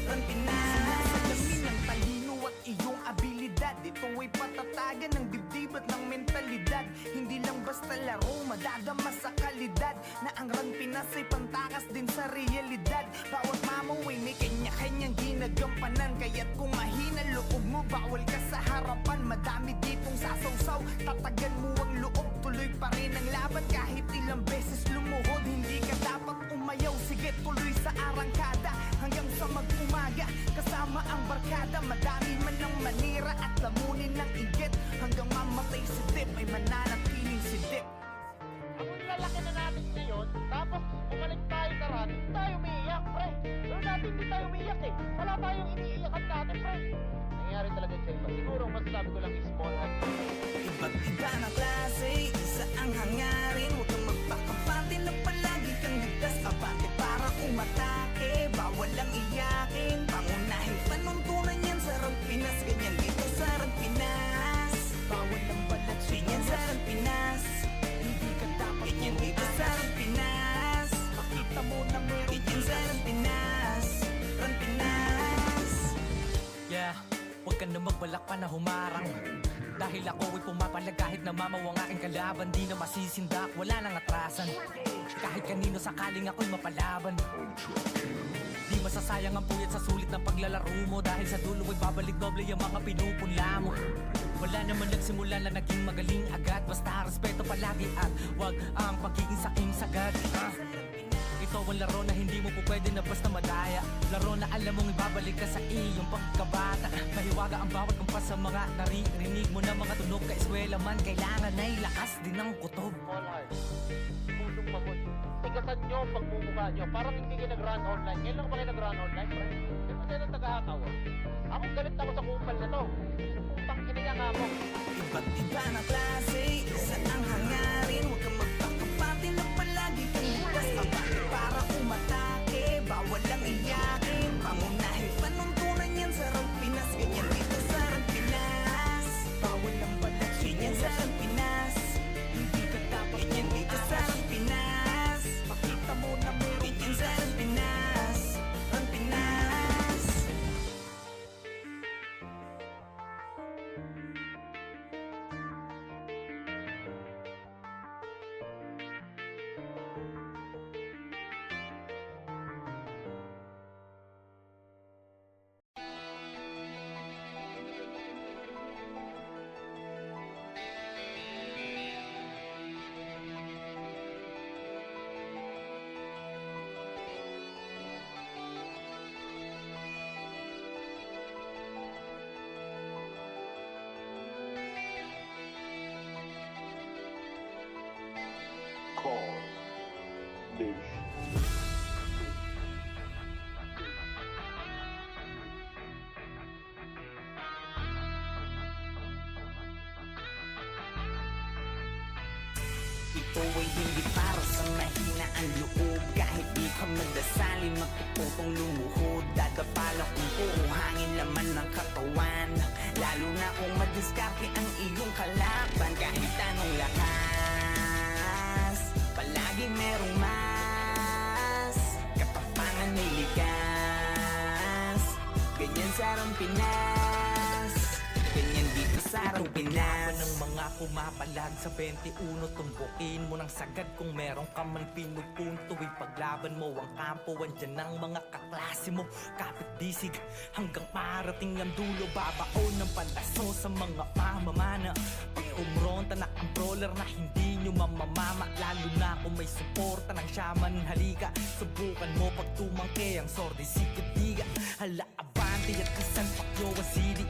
Rang Pinas. Alamin ang talino at iyong abilidad. Ito ay patatagan ng dibdib at ng mentalidad. Hindi lang basta laro, madadama sa kalidad. Na ang Rang Pinas ay pantakas din sa realidad. Bawat mamaw ay may kanya-kanyang ginagampanan. Kaya't kung mahina loob mo, bawal ka sa harapan. Madami ditong sasawsaw, tatagan mo ang loob. Tuloy pa rin ang laban kahit ilang beses lumuhod. Hindi ka dapat umayaw, sige tuloy sa arangkada. Hanggang sa mag-umaga, kasama ang barkada. Madami man ang manira at lamunin ng inggit. Hanggang mamatay si Dip ay mananatiling si Dip. Ang lalaki na natin ngayon, tapos bumalik tayo sa run, hindi tayo umiiyak, pre. Pero dati hindi tayo umiiyak eh. Wala tayong iniiyakan dati, pre. Nangyari talaga sa iba. Siguro masasabi ko lang is small act. Iba't iba na klase, isa ang hangarin. Huwag kang magpakampante na palagi kang ligtas. Abante para umatake, bawal lang iyakin. Pangunahin panuntunan yan sa Rang Pinas. Ganyan dito sa Rang Pinas, bawal lang balat. Ganyan sa Rang Pinas, hindi ka dapat. Ganyan dito sa Rang Pinas, pakita mo na meron. Ganyan sa Rang Pinas, Rang Pinas. Yeah, huwag ka na magbalak pa na humarang. Dahil ako ay pumapalag kahit namamaw ang aking kalaban. Di na masisindak, wala nang atrasan. Kahit kanino sakaling ako'y mapalaban. Di masasayang ang puyat sa sulit ng paglalaro mo. Dahil sa dulo ay babalik doble yung mga pinupunla mo. Wala naman nagsimula na naging magaling agad. Basta respeto palagi at wag ang pagiging saking sagad. Ito ang laro na hindi mo po pwede na basta madaya. Laro na alam mong ibabalik ka sa iyong pagkabata. Mahiwaga ang bawat kumpas sa mga naririnig mo na mga tunog. Ka-eskwela man, kailangan ay lakas din ng kutob. Small heart. Pulong mamon. Tigasan nyo ang pagmumukha nyo. Parang hindi kayo nag-run online. Ngayon lang ba kayo nag-run online, pre? Di ba tayo ng taga-hakaw? Ako galit ako sa kupal na to. Putang ina nga mo. Iba't iba na klase, isa ang hangarin. Huwag kang magpakampante na palagi kang ligtas. Abante para umatake, bawal lang iyakin. Pangunahin panuntunan yan sa Rang Pinas. Ganyan dito sa Rang Pinas, bawal lang balat. Ito ay hindi para sa mahina ang loob. Kahit di ka magdasali, magpuputong lumuhod. Dadapalang kung puro hangin laman ng katawan. Lalo na kung madiskarte ang iyong kalaban. Kahit anong lakas, palagi merong mas. Katapangan may likas. Ganyan sa Pinas, ganyan dito sa Pinas. Ng mga pumapalag sa 21, tumbukin mo ng sagad kung meron ka man pinupunto. Ipaglaban mo ang kampo, andyan ang mga kaklase mo. Kapit disig hanggang marating ang dulo. Babaon ng palaso sa mga pamamana. Pag umronta na ang brawler na hindi nyo mamamama. Lalo na kung may suporta ng shaman, halika. Subukan mo pag tumangke ang sordi sikat-diga. Hala abante at isang pakyo ang sili.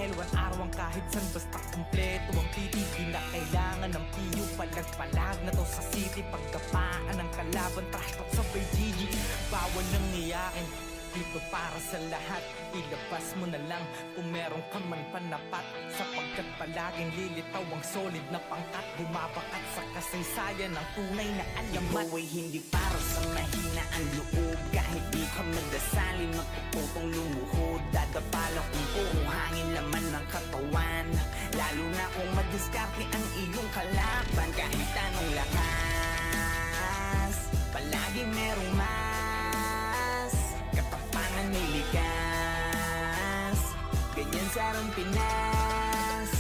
L1 araw kahit san basta kumpleto ang titig. Di na kailangan ng piyo, palag-palag na to sa city. Pagkapaan ng kalaban, trash talk sabay GG. Bawal nang iyakin, dito para sa lahat. Ilabas mo na lang kung meron ka man panapat. Sapagkat palaging lilitaw ang solid na pangkat. Bumabakat sa kasaysayan ng tunay na alamat. Ito ay hindi para sa mahina ang loob. Kahit di ka magdasali, magpuputong lumuhod. Dadapalang kung puro hangin laman ng katawan. Lalo na kung madiskarte ang iyong kalaban. Kahit anong lakas, palagi merong mas. Katapangan may likas. Ganyan sa Pinas,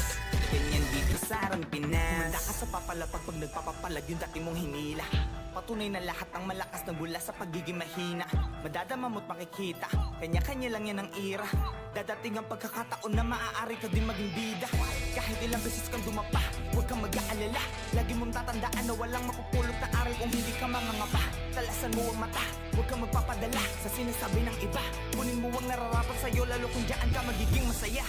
ganyan dito sa Pinas. Handa ka sa papalapag pag nagpapapalag yung dati mong hinila. Patunay na lahat ng malakas na bula sa pagiging mahina. Madadama mo't makikita, kanya-kanya lang yan ang ira. Dadating ang pagkakataon na maaari ka din maging bida. Kahit ilang beses kang dumapa, huwag kang mag-aalala. Lagi mong tatandaan na walang mapupulot na aral kung hindi ka mangangapa. Talasan mo ang mata, huwag kang magpapadala sa sinasabi ng iba. Kunin mo ang nararapat sa'yo, lalo kung dyan ka magiging masaya.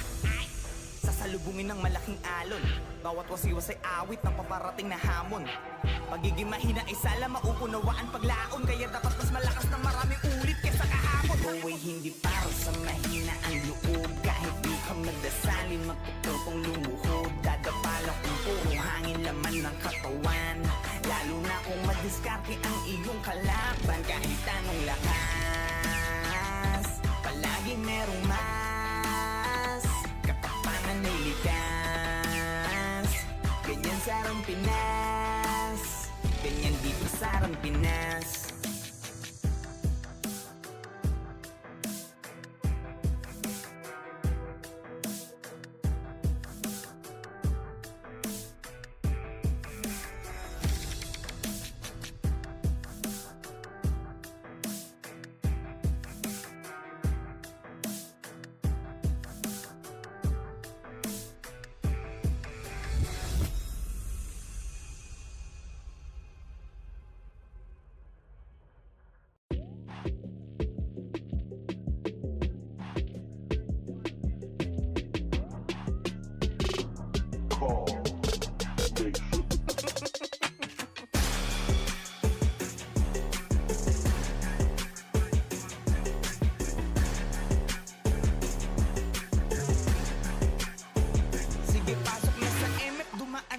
Sasalubungin ng malaking alon, bawat wasiwas ay awit ng paparating na hamon. Pagiging mahina ay sala mauunawaan paglaon. Kaya dapat mas malakas ng maraming ulit kesa kahapon. Ito ay hindi para sa mahina ang loob. Kahit di ka magdasali, magpuputong lumuhod. Dadapalang kung puro hangin laman ng katawan. Lalo na kung madiskarte ang iyong kalaban. Kahit anong lakas, palagi merong mas. Katapangan may likas. Ganyan sa Pinas, ganyan dito sa Pinas.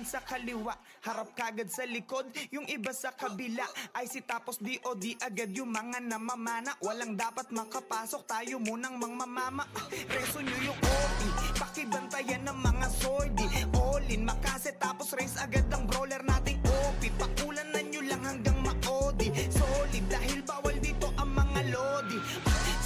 Sa kaliwa, harap kagad sa likod. Yung iba sa kabila ay si tapos di o di agad yung mga namamana. Walang dapat makapasok, tayo munang mangmamama. Reso nyo yung OP, pakibantayan ng mga sordi. All in, makase tapos race agad ang brawler nating OP. Pakulanan nyo lang hanggang maodi. Solid dahil bawal dito ang mga lodi.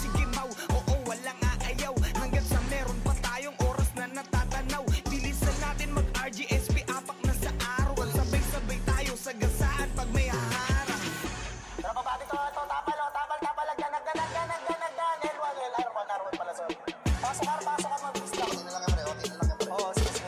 Sige mau, oo walang aayaw. Hanggang sa meron pa tayong oras na natatanaw. Bilisan natin mag-RGSP, apak na sa araw. Sabay-sabay tayo sa gasaan pag may haharang. Pero pabati to, tapal, ganag, L1 pala, sorry. Pasok ka, mabilis lang. Okay na lang yan, pre. Okay na lang yan, pre. Oo, sige.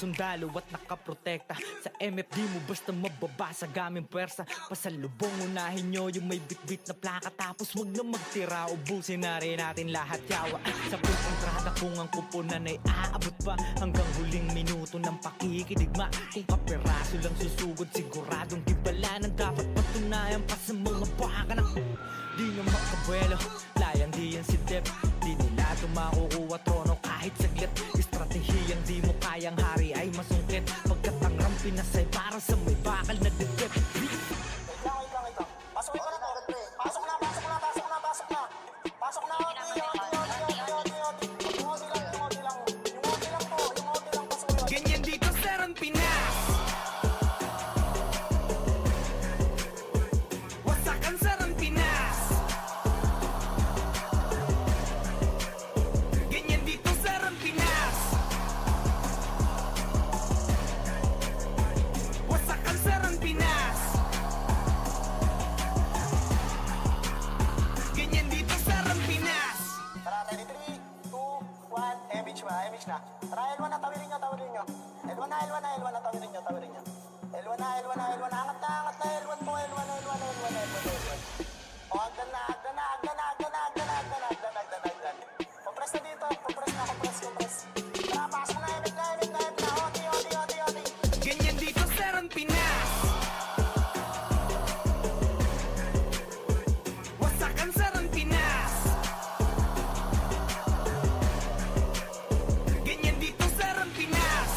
sundalo at nakaprotekta. Sa MFD mo basta mababasa gaming pwersa. Pasalubong unahin nyo yung may bitbit na plaka. Tapos wag na magtira, ubusin na rin natin lahat yawa. Sa kontrata kung ang kupunan ay aabot pa hanggang huling minuto ng pakikidigma. Kung kaperaso lang susugod, siguradong di bala ng dapat patunayan pa sa mga baka ng di na makabuelo. Layang di yan si Dep, di nila tumakukuha trono kahit saglit. Estratehiyang di mo kayang hari ay masungkit. Pagkat ang Rampinas ay para sa may bakal na dibdib. Wait lang. Pasok na to, pre. Pasok na. Pasok na, oti lang. Yung oti lang pasok yun. Ganyan dito sa Rampinas. Wasakan sa Rampinas. Ganyan dito sa Rampinas. Wasakan sa Rampinas. Ganyan dito sa Rampinas. Tara, 3, 2, 1. Image na. Tara, L1 na, tawirin nyo. L1 na, tawirin nyo. L1 na. Angat na, L1 po. L1. O, agdan na. Compress na dito. Compress. Tara, pasok na. Image na. Oti. Ganyan dito sa Rampinas. Wasakan sa Rampinas. Ganyan dito sa Rampinas.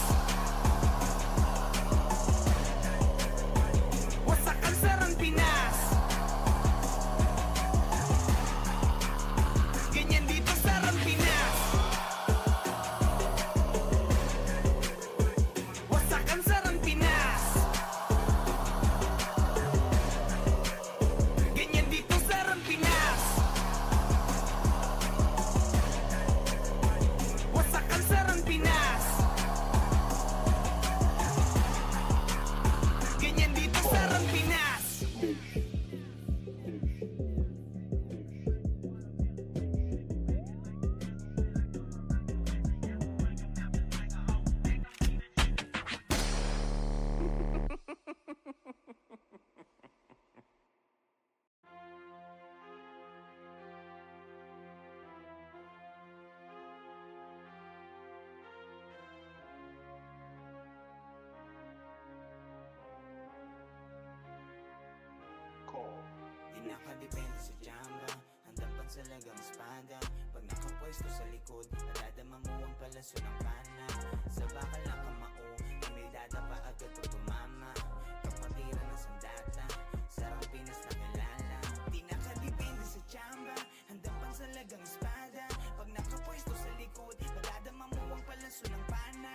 Wasakan sa Rampinas. Ganyan dito sa Rampinas. Wasakan sa Rampinas. Ganyan dito sa Rampinas. Wasakan sa Rampinas. Ganyan dito sa Rampinas. Di nakadepende sa tsamba, handang pansalagang espada. Pag nakapwesto sa likod, nadadama mo ang palaso ng pana. Sa bakal na kamao, ay may dadapa agad o tumama. Kapatiran ng sandata, sarang Pinas na kilala. Di nakadepende sa tsamba, handang pansalagang espada. Pag nakapwesto sa likod, nadadama mo ang palaso ng pana.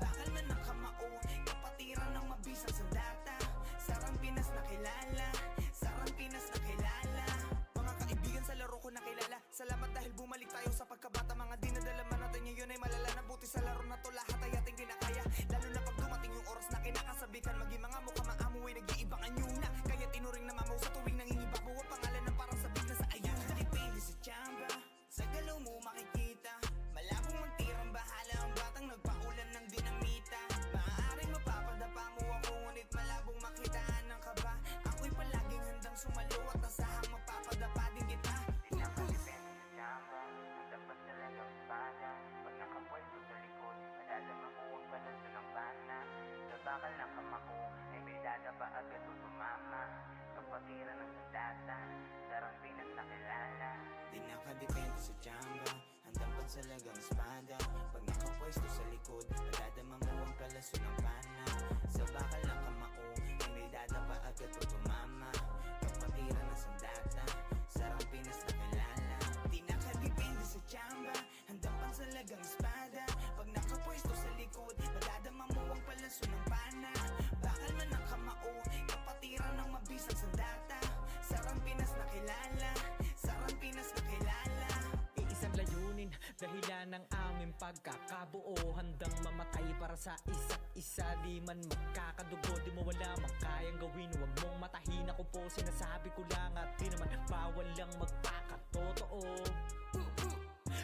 Bakal man ng kamao, kapatiran ng mabisang sandata. Sarang Pinas na kilala. Sarang Pinas na kilala. Mga kaibigan sa laro ko nakilala. Salamat dahil bumalik tayo sa pagkabata. Mga dinadalaman natin ngayon ay malala. Nabuti sa laro na to lahat ay ating kinakaya. Lalo na pag dumating yung oras na kinakasabikan. Maging mga mukha maamu ay nag-iibangan nyo na. Kaya tinuring na mamaw sa tuwing nangingibabaw ang pangalan ng parang sabik na sa ayun. Nakadepende sa tsamba, sa galaw mo makikita. Malabong magtirang bahala ang batang nagpaulan ng dinamita. Maaaring mapapadapa mo ako ngunit malabong makitaan ng kaba. Ako'y palaging handang sumalo at nasahang mapapadapa din kita. Nakadepende sa tsamba, dapat talagang espada. Pag nakapwesto sa likod, madadama mo ang palaso ng bana. Sa bakal na kamako, ay may dadapa agad o tumama. Kapatiran ng sandata, sarang Pinas na kilala. Di nakadepende sa tsamba, handang pansalagang espada. Pag nakapwesto sa likod, madadama mo ang palaso ng bana. Sa bakal na kamao, ay may dadapa agad o tumama. Kapatiran ng sandata, sarang Pinas na kilala. Di nakadepende sa tsamba, handang pansalagang espada. Pag nakapwesto sa likod, madadama mo ang palaso ng bana. Bakal man ng kamao, kapatiran ng mabisang sandata. Sarang Pinas na kilala. Sarang Pinas na kilala. Iisang layunin, dahilan ng aming pagkakabuo. Handang mamatay para sa isa't isa. Di man magkakadugo, di mo wala mang kayang gawin. Huwag mong matahin ako po, sinasabi ko lang. At di naman bawal lang magpakatotoo.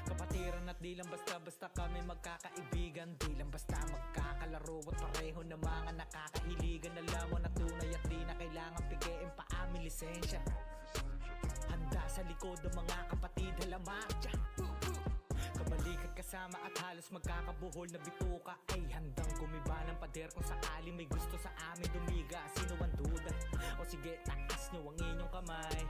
Kapatiran at di lang basta-basta kami magkakaibigan, di lang basta magkakalaro at pareho na mga nakakahiligan. Alam mo na tunay at di na kailangan pigiin pa aming lisensya. Handa sa likod ng mga kapatid, halamak dyan. Kabalikat kasama at halos magkakabuhol na bituka ay handang gumiba ng pader kung sakali may gusto sa amin dumiga. Sino ang duda? O sige, taas nyo ang inyong kamay.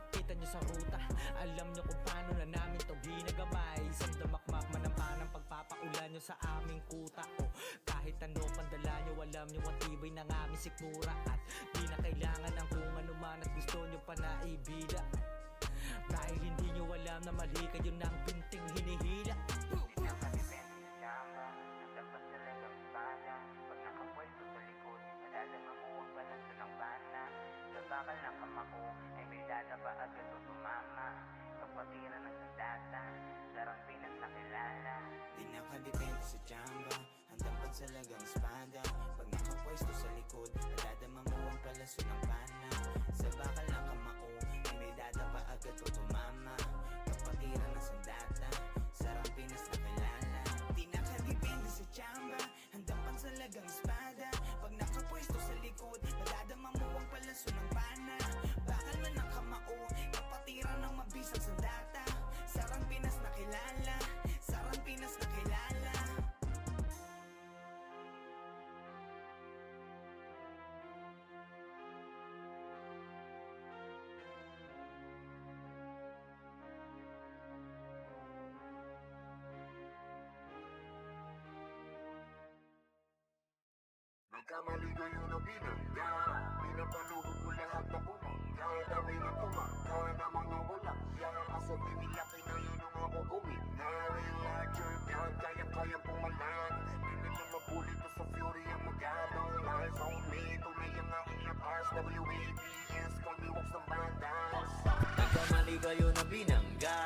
Kita nyo sa ruta, alam nyo kung paano na namin to ginagamay. Isang damakmak manampan ang pagpapaulan nyo sa aming kuta. O kahit ano pandala nyo, alam nyo ang tibay ng aming sikmura. At di na kailangan ang kung ano man at gusto nyo pa na ibida. Dahil hindi nyo alam na mali kayo ng binting hinihila. Bakal ng kamako ay may dadaba agad o tumama. Pagpatira ng sandata, darang Pinas na kilala. Di nakadepende sa jamba, handang pansalagang espada. Pag nakapwesto sa likod, nadadama mo ang palaso ng pana. Sa bakal ng kamako ay may dadaba agad o tumama. Pagpatira ng sandata, sarang Pinas na kilala. Di nakadepende sa jamba, handang pansalagang espada. Pag nakapwesto sa likod, nadadama mo ang palaso ng pana. Bakal man ang kamao, kapatira ng mabisang sandata. Sarang Pinas na kilala, sarang Pinas na kilala. Nagkamali kayo na binangga, pinapaluhod ko lahat na bumangga. Dami na tumangga na mga walang yan. Kaso binilaki na yun ang ako guminari. Larger God, kayang-kayang pumalan. Di nila mabuli to sa fury ang magadong lies on me. Tunay ang aking lakas, WABS, call me walks ng bandas. Nagkamali kayo na binangga,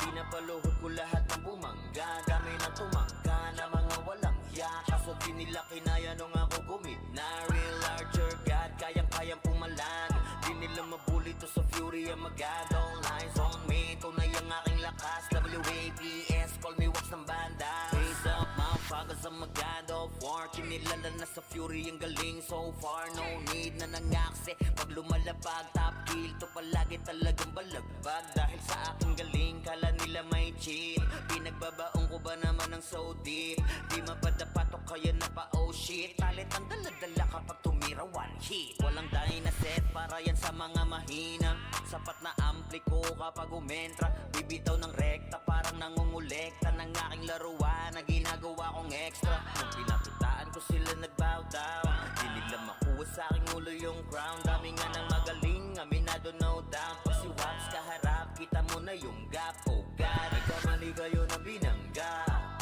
pinapaluhod ko lahat ng bumangga. Dami na tumangga na mga walang hiya. Kaso di nila kinaya nung ako guminari. Larger God, kayang-kayang pumalan. Di nila mabuli to sa fury ang magadong lies on me. Tunay ang aking lakas, WABS, call me wax ng banda. Raise up, motherfuckers, ang magad of war. Kinilala na sa fury ang galing so far. No need na nangakse pag lumalabag. Top kill to palagi talagang balagbag. Dahil sa aking galing, kala nila may cheat. Pinagbabaong ko ba naman ng so deep? Di mapadapat o kaya na pa oh shit. Talit ang daladala kapag tumira one hit. Walang dynaset para yan sa mga mahina. Sapat na ampli ko kapag umentra. Bibitaw ng rekta parang nangungulekta ng aking laruan na ginagawa kong extra. Nung pinakitaan ko sila nagbow down, di nila makuha sa aking ulo yung crown. Dami nga ng magaling, aminado no doubt. Pag si Waps kaharap, kita mo na yung gap. Oh God, nagkamali kayo na binangga,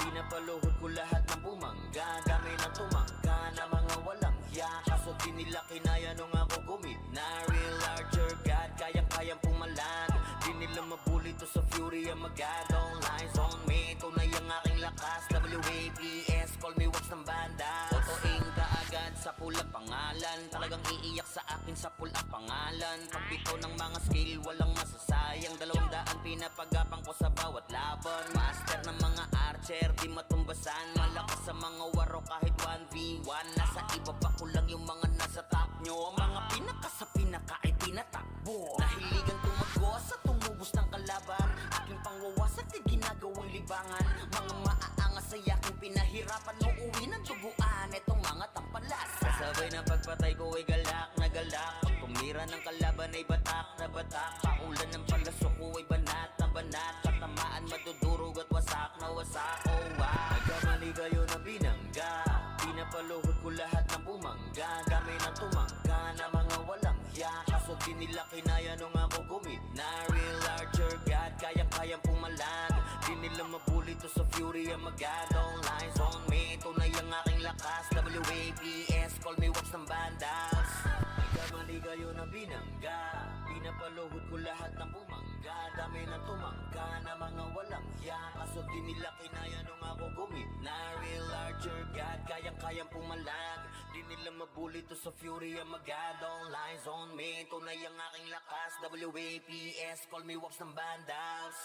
pinapaluhod ko lahat ng bumangga. Dami na tumangga na mga walang hiya. Kaso di nila kinaya nung ako guminari. Larger God, kayang-kayang pumalan. Di nila mabuli to sa fury ang magadong lies on me. Tunay ang aking lakas, WABS, call me wax ng banda. Otoing kaagad sa pulang pangalan, talagang iiyak sa akin sa pulang pangalan. Pagbitaw ng mga skill, walang masasayang. 200 pinapagapang ko sa bawat laban. Master ng mga archer, di matumbasan. Malakas sa mga waro kahit 1v1. Nasa iba pa ko lang yung mga nasa top nyo. Ang mga pinaka sa pinaka ay tinatakbo. Nahiligang tumagos at tumubos ng kalaban. Aking pangwawasak ay ginagawang libangan. Mga maaangas ay aking pinahirapan. Uuwi ng duguan itong mga tampalas. Kasabay ng pagpatay ko ay galak na galak. Pag tumira ng kalaban ay batak na batak. Paulan ng palasok ko ay banat na banat. Katamaan madudurog at wasak na wasak. Oh wow, nagkamali kayo na binangga, pinapaluhod ko lahat ng bumangga. Dami na tumangga na mga walang hiya. Kaso di nila kinaya nung ako guminari. Larger God, kayang-kayang pumalan. Di nila mabuli to sa fury ang magadong lies on me. Tunay ang aking lakas, WABS, call me wax ng bandas. Nagkamali kayo na binangga, pinapaluhod ko lahat ng bumangga. Dami na tumangga na mga walang hiya. Kaso di nila kinaya nung ako guminari. Larger God, kayang-kayang pumalag. Di nila mabuli to sa fury ang magadong lies on me. Tunay ang aking lakas, WAPS, call me wax ng bandas.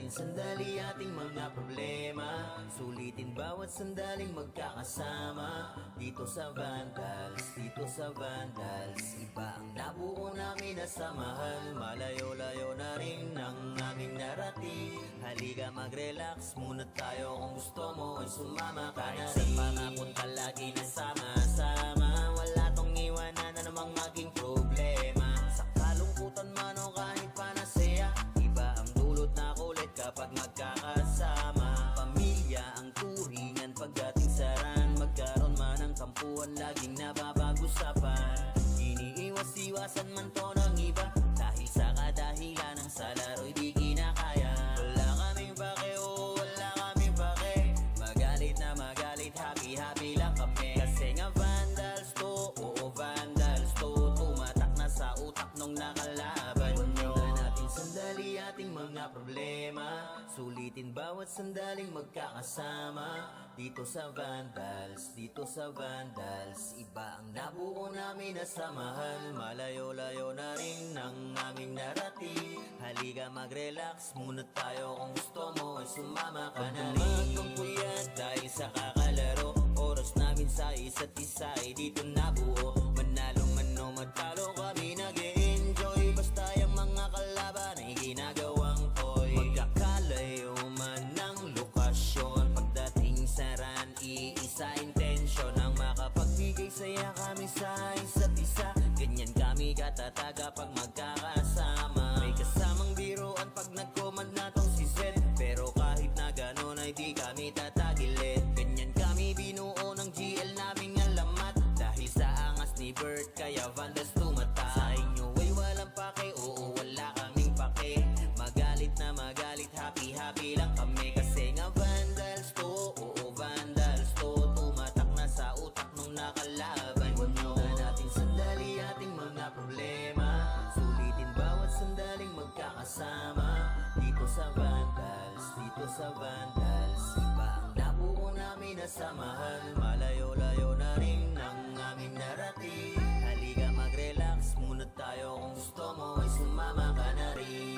natin sandali ating mga problema. Sulitin bawat sandaling magkakasama. Dito sa Vandals, dito sa Vandals, iba ang nabuo namin na samahan. Malayo-layo na rin ang aming narating. Halika mag-relax muna tayo, kung gusto mo ay sumama ka na rin. Panapunta lagi na sama-sama. Wala tong iwanan na namang maging problema. Sa kalungkutan man o kahit panasaya, iba ang dulot na kulit kapag magkakasama. Pamilya ang turingan pagdating sa ran. Magkaroon man ng tampuhan, laging nababag-usapan. Iniiwas-iwasan man to ng iba, dahil sa kadahilan ng sa laro'y di kinakaya. Wala kaming pake, oh wala kaming pake. Magalit na magalit, happy-happy lang kami. Kasi nga Vandals to, oo Vandals to. Tumatak na sa utak nung nakalaban nyo. Natin sandali ating mga problema. Sulitin bawat sandaling magkakasama. Dito sa Vandals, dito sa Vandals, iba ang nabuo namin na samahan. Malayo-layo na rin ang aming narating. Halika mag-relax muna tayo, kung gusto mo ay sumama ka na rin. Magpuyat dahil sa kakalaro, oras namin sa isa't isa ay dito nabuo. Manalo man o matalo kami nag-e-enjoy, basta yung mga kalaban ay ginagawang toy. Magkakalayo man ng lokasyon, pagdating sa ran, iisa intensyon ang makapagbigay saya kami sa isa't isa. Ganyan kami katataga pag magkakasama. May kasamang biruan pag nag-command na tong si Zed, pero kahit na ganon ay di kami tatagilid. Ganyan kami binuo ng GL naming alamat, dahil sa angas ni Bert kaya Vandals tumata. Sa inyo ay walang pake, oo wala kaming pake. Magalit na magalit, happy-happy lang kami. Kasi nga Vandals to, oo Vandals to. Tumatak na sa utak nung nakalaban nyo. Natin sandali ating mga problema. Sulitin bawat sandaling magkakasama. Dito sa Vandals, dito sa Vandals, iba ang nabuo namin na samahan. Malayo-layo na rin ang aming narating. Halika mag-relax muna tayo, kung gusto mo ay sumama ka na rin.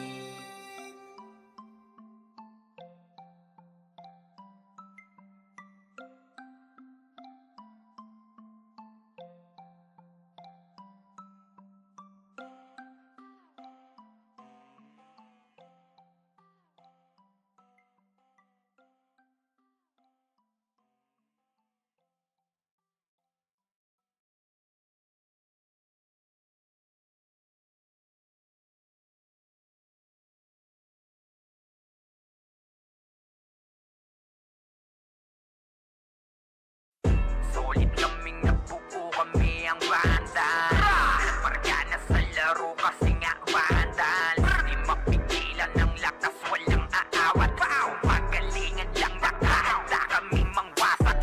Solid kaming nabuo, kami ang Vandals. Margana sa laro kasi nga Vandals. Di mapigilan ng lakas, walang aawat. Pagalingan lang, nakahanda kaming mangwasak.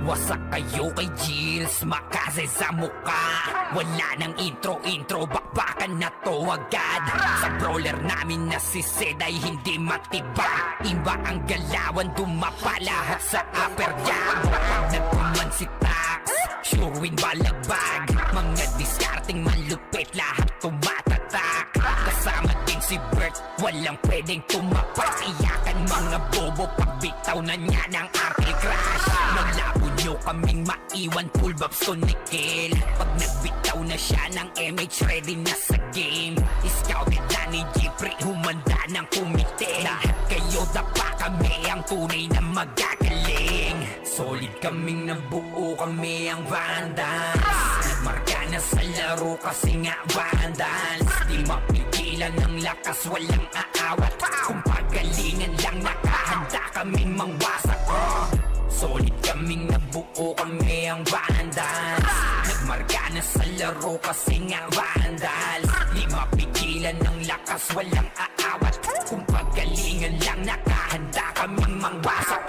Wasak kayo kay Gilles, makase sa muka. Wala nang intro, bakbakan na to agad. Sa brawler namin na si Zed ay hindi matiba. Iba ang galawan, dumapa lahat sa upper jab. Nagpuman si Tax, sure win balagbag. Mga diskarting malupit, lahat tumatatak. Kasama din si Bert, walang pwedeng tumapak. Iyakan mga bobo, pagbitaw na niya ng anti-crash. Malabo nyo kaming maiwan, full babs to Nickel. Pag nagbitaw na siya ng MH, ready na sa game. Scouted na ni Jeffrey, humanda ng kumite. Lahat kayo dapa, kami ang tunay na magagaling. Solid kaming nabuo, kami ang Vandals. Nagmarka na sa laro kasi nga Vandals. Di mapigilan ng lakas, walang aawat. Kung pagalingan lang, nakahanda kaming mangwasak. Solid kaming nabuo, kami ang Vandals. Nagmarka na sa laro kasi nga Vandals. Di mapigilan ng lakas, walang aawat. Kung pagalingan lang, nakahanda kaming mangwasak.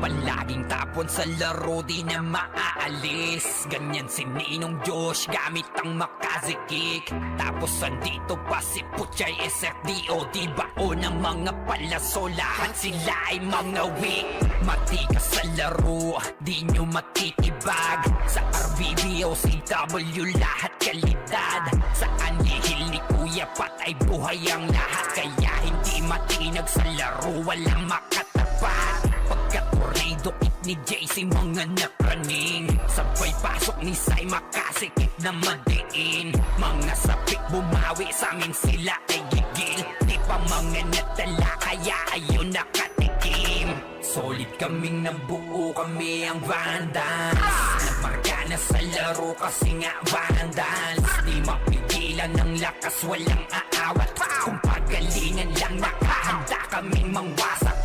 Palaging tapon sa laro, di na maaalis. Ganyan si Ninong Josh, gamit ang Makaze kick. Tapos andito pa si Puchay SFDO, di bao ng mga palaso. Lahat sila ay mga weak. Matikas sa laro, di nyo matitibag. Sa RBB o CW, lahat kalidad. Sa anihil ni Kuya Pat ay buhay ang lahat, kaya hindi matinag sa laro, walang makatapat. Pagka-corrido kit ni JC, mga napraning. Sabay pasok ni Sai, makasikip na madiin. Mga sapik bumawi, sa amin sila ay gigil. Di pa mga natala, kaya ayun nakatikim. Solid kaming nabuo, kami ang Vandals. Nagmarka na sa laro kasi nga Vandals. Di mapigilan ng lakas, walang aawat. Kung pagalingan lang, nakahanda kaming mangwasak.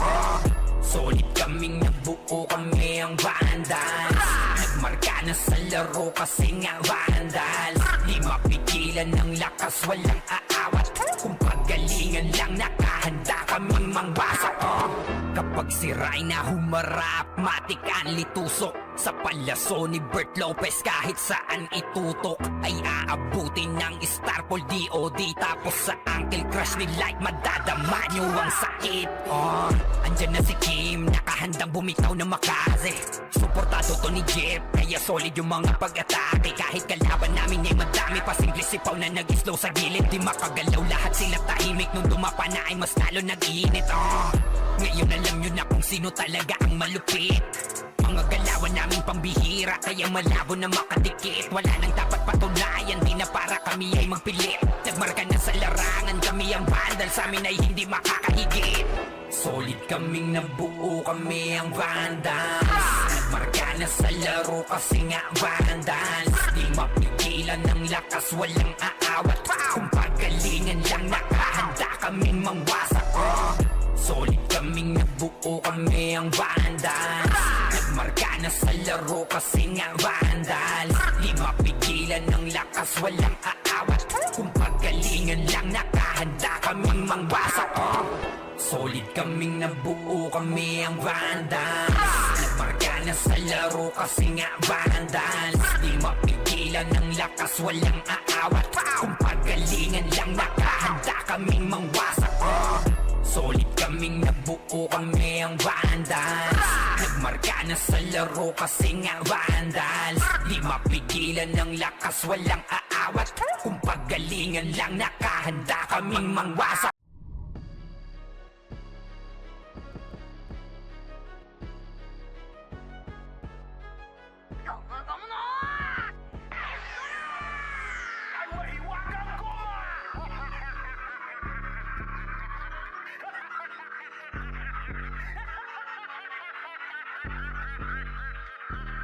Solid kaming nabuo, kami ang Vandals. Nagmarka na sa laro kasi nga Vandals. Di mapigilan ng lakas, walang aawat. Kung pagalingan lang, nakahanda kaming mangwasak. Kapag si Rayna humarap, matik ang litusok. Sa palaso ni Bert Lopez, kahit saan itutok ay aabutin ng Starpol DOD. Tapos sa Uncle Crush ni Light, madadama nyo ang sakit. Andyan na si Kim, nakahandang bumitaw na makase. Suportado to ni Jeff, kaya solid yung mga pag-atake. Kahit kalaban namin ay madami, pasimple sipaw na nag-slow sa gilid. Di makagalaw, lahat sila tahimik. Nung dumapa na ay mas lalo nag-iinit. Ngayon alam nyo na kung sino talaga ang malupit. Mga galawan namin pambihira, kaya malabo na makadikit. Wala nang dapat patunayan, di na para kami ay magpilit. Nagmarka na sa larangan, kami ang Vandal, sa amin ay hindi makakahigit. Solid kaming nabuo, kami ang Vandals. Nagmarka na sa laro kasi nga Vandals. Di mapigilan ng lakas, walang aawat. Kung pagalingan lang, nakahanda kaming mangwasak. Solid kaming nabuo, kami ang Vandals. Nagmarka na sa laro kasi nga Vandals. Di mapigilan ng lakas, walang aawat. Kung pagalingan lang, nakahanda kaming mangwasak. Solid kaming nabuo, kami ang Vandals. Nagmarka na sa laro kasi nga Vandals. Di mapigilan ng lakas, walang aawat. Kung pagalingan lang, nakahanda kaming mangwasak. Solid kaming nabuo, kami ang Vandals. Nagmarka na sa laro kasi nga Vandals. Di mapigilan ng lakas, walang aawat. Kung pagalingan lang, nakahanda kaming mangwasak.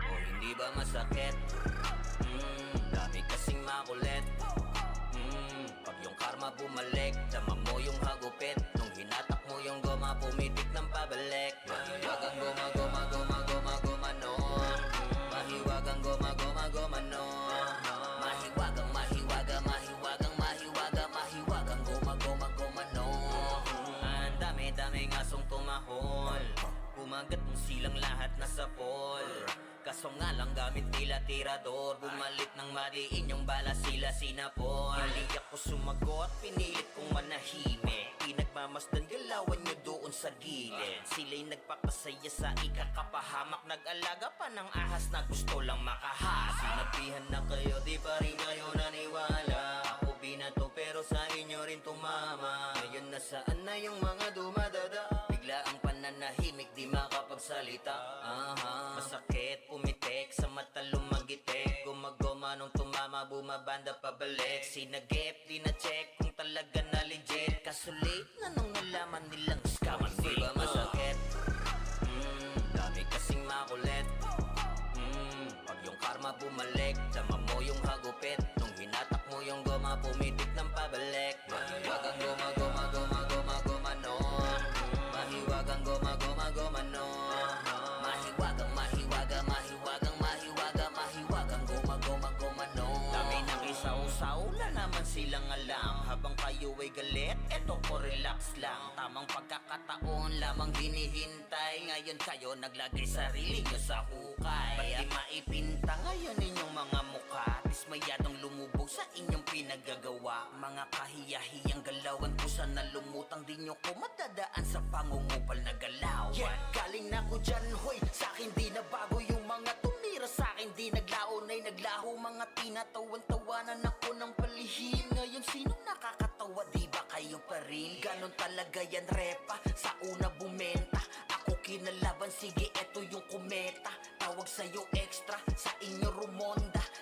O hindi ba masakit? Dami kasing makulit. Pag yung karma bumalik, dama mo yung hagupit. Nung hinatak mo yung goma, pumitik ng pabalik. Mahiwagang goma, goma, goma, goma, goma, no. Mahiwagang goma, goma, goma, no. Mahiwagang, mahiwaga, mahiwagang, mahiwaga, mahiwagang goma, goma, goma, no. Ang dami-daming asong tumahol. Kumagat mong silang lahat nasa pol. Kaso nga lang gamit nila tirador. Bumalit ng madiin yung bala, sila sinapol. Hindi ako sumagot, pinilit kong manahimik. Pinagmamasdan, galawan nyo doon sa gilid. Sila'y nagpapasaya sa ikakapahamak. Nag-alaga pa ng ahas na gusto lang makahas. Sinabihan na kayo, di pa rin kayo naniwala. Ako binato pero sa inyo rin tumama. Ngayon nasaan na yung mga dumadada? Bigla ang pananahimik, di makapagsalita. Masakit, pumitik, sa mata lumagitik. Gumagoma nung tumama, bumabanda pabalik. Sinagip, di na-check kung talaga na legit. Kaso late na nung nalaman nilang scam. Di ba masakit? Dami kasing makulit. Pag yung karma bumalik, dama mo yung hagupit. Nung hinatak mo yung goma, pumitik ng pabalik. Mahiwagang goma, goma, goma, goma, goma, no. Mahiwagang goma, goma, goma, no. Mahiwagang, mahiwaga, mahiwagang, mahiwaga, mahiwagang goma, goma, goma, no. Dami nang isaw-saw na naman silang alam. Habang kayo ay galit, eto ko relax lang. Tamang pagkakataon lamang hinihintay. Ngayon kayo naglagay sarili nyo sa hukay. Ba't di maipinta ngayon inyong mga mukha? Dismayadong lumubog sa inyong pinaggagawa. Mga kahiyahiyang galawan ko sana lumutang. Di nyo ko madadaan sa pangungupal na galawan. Yeah, galing na ko dyan, hoy. Sa'kin di na bago yung mga tumira sa'kin. Di naglaon ay naglaho. Mga tinatawan-tawanan ako ng palihim. Ngayon sino nakakatawa? Di ba kayo pa rin? rin, ganon talaga yan repa. Sa una bumenta, ako kinalaban, sige eto yung kumeta. Tawag sa'yo extra, sa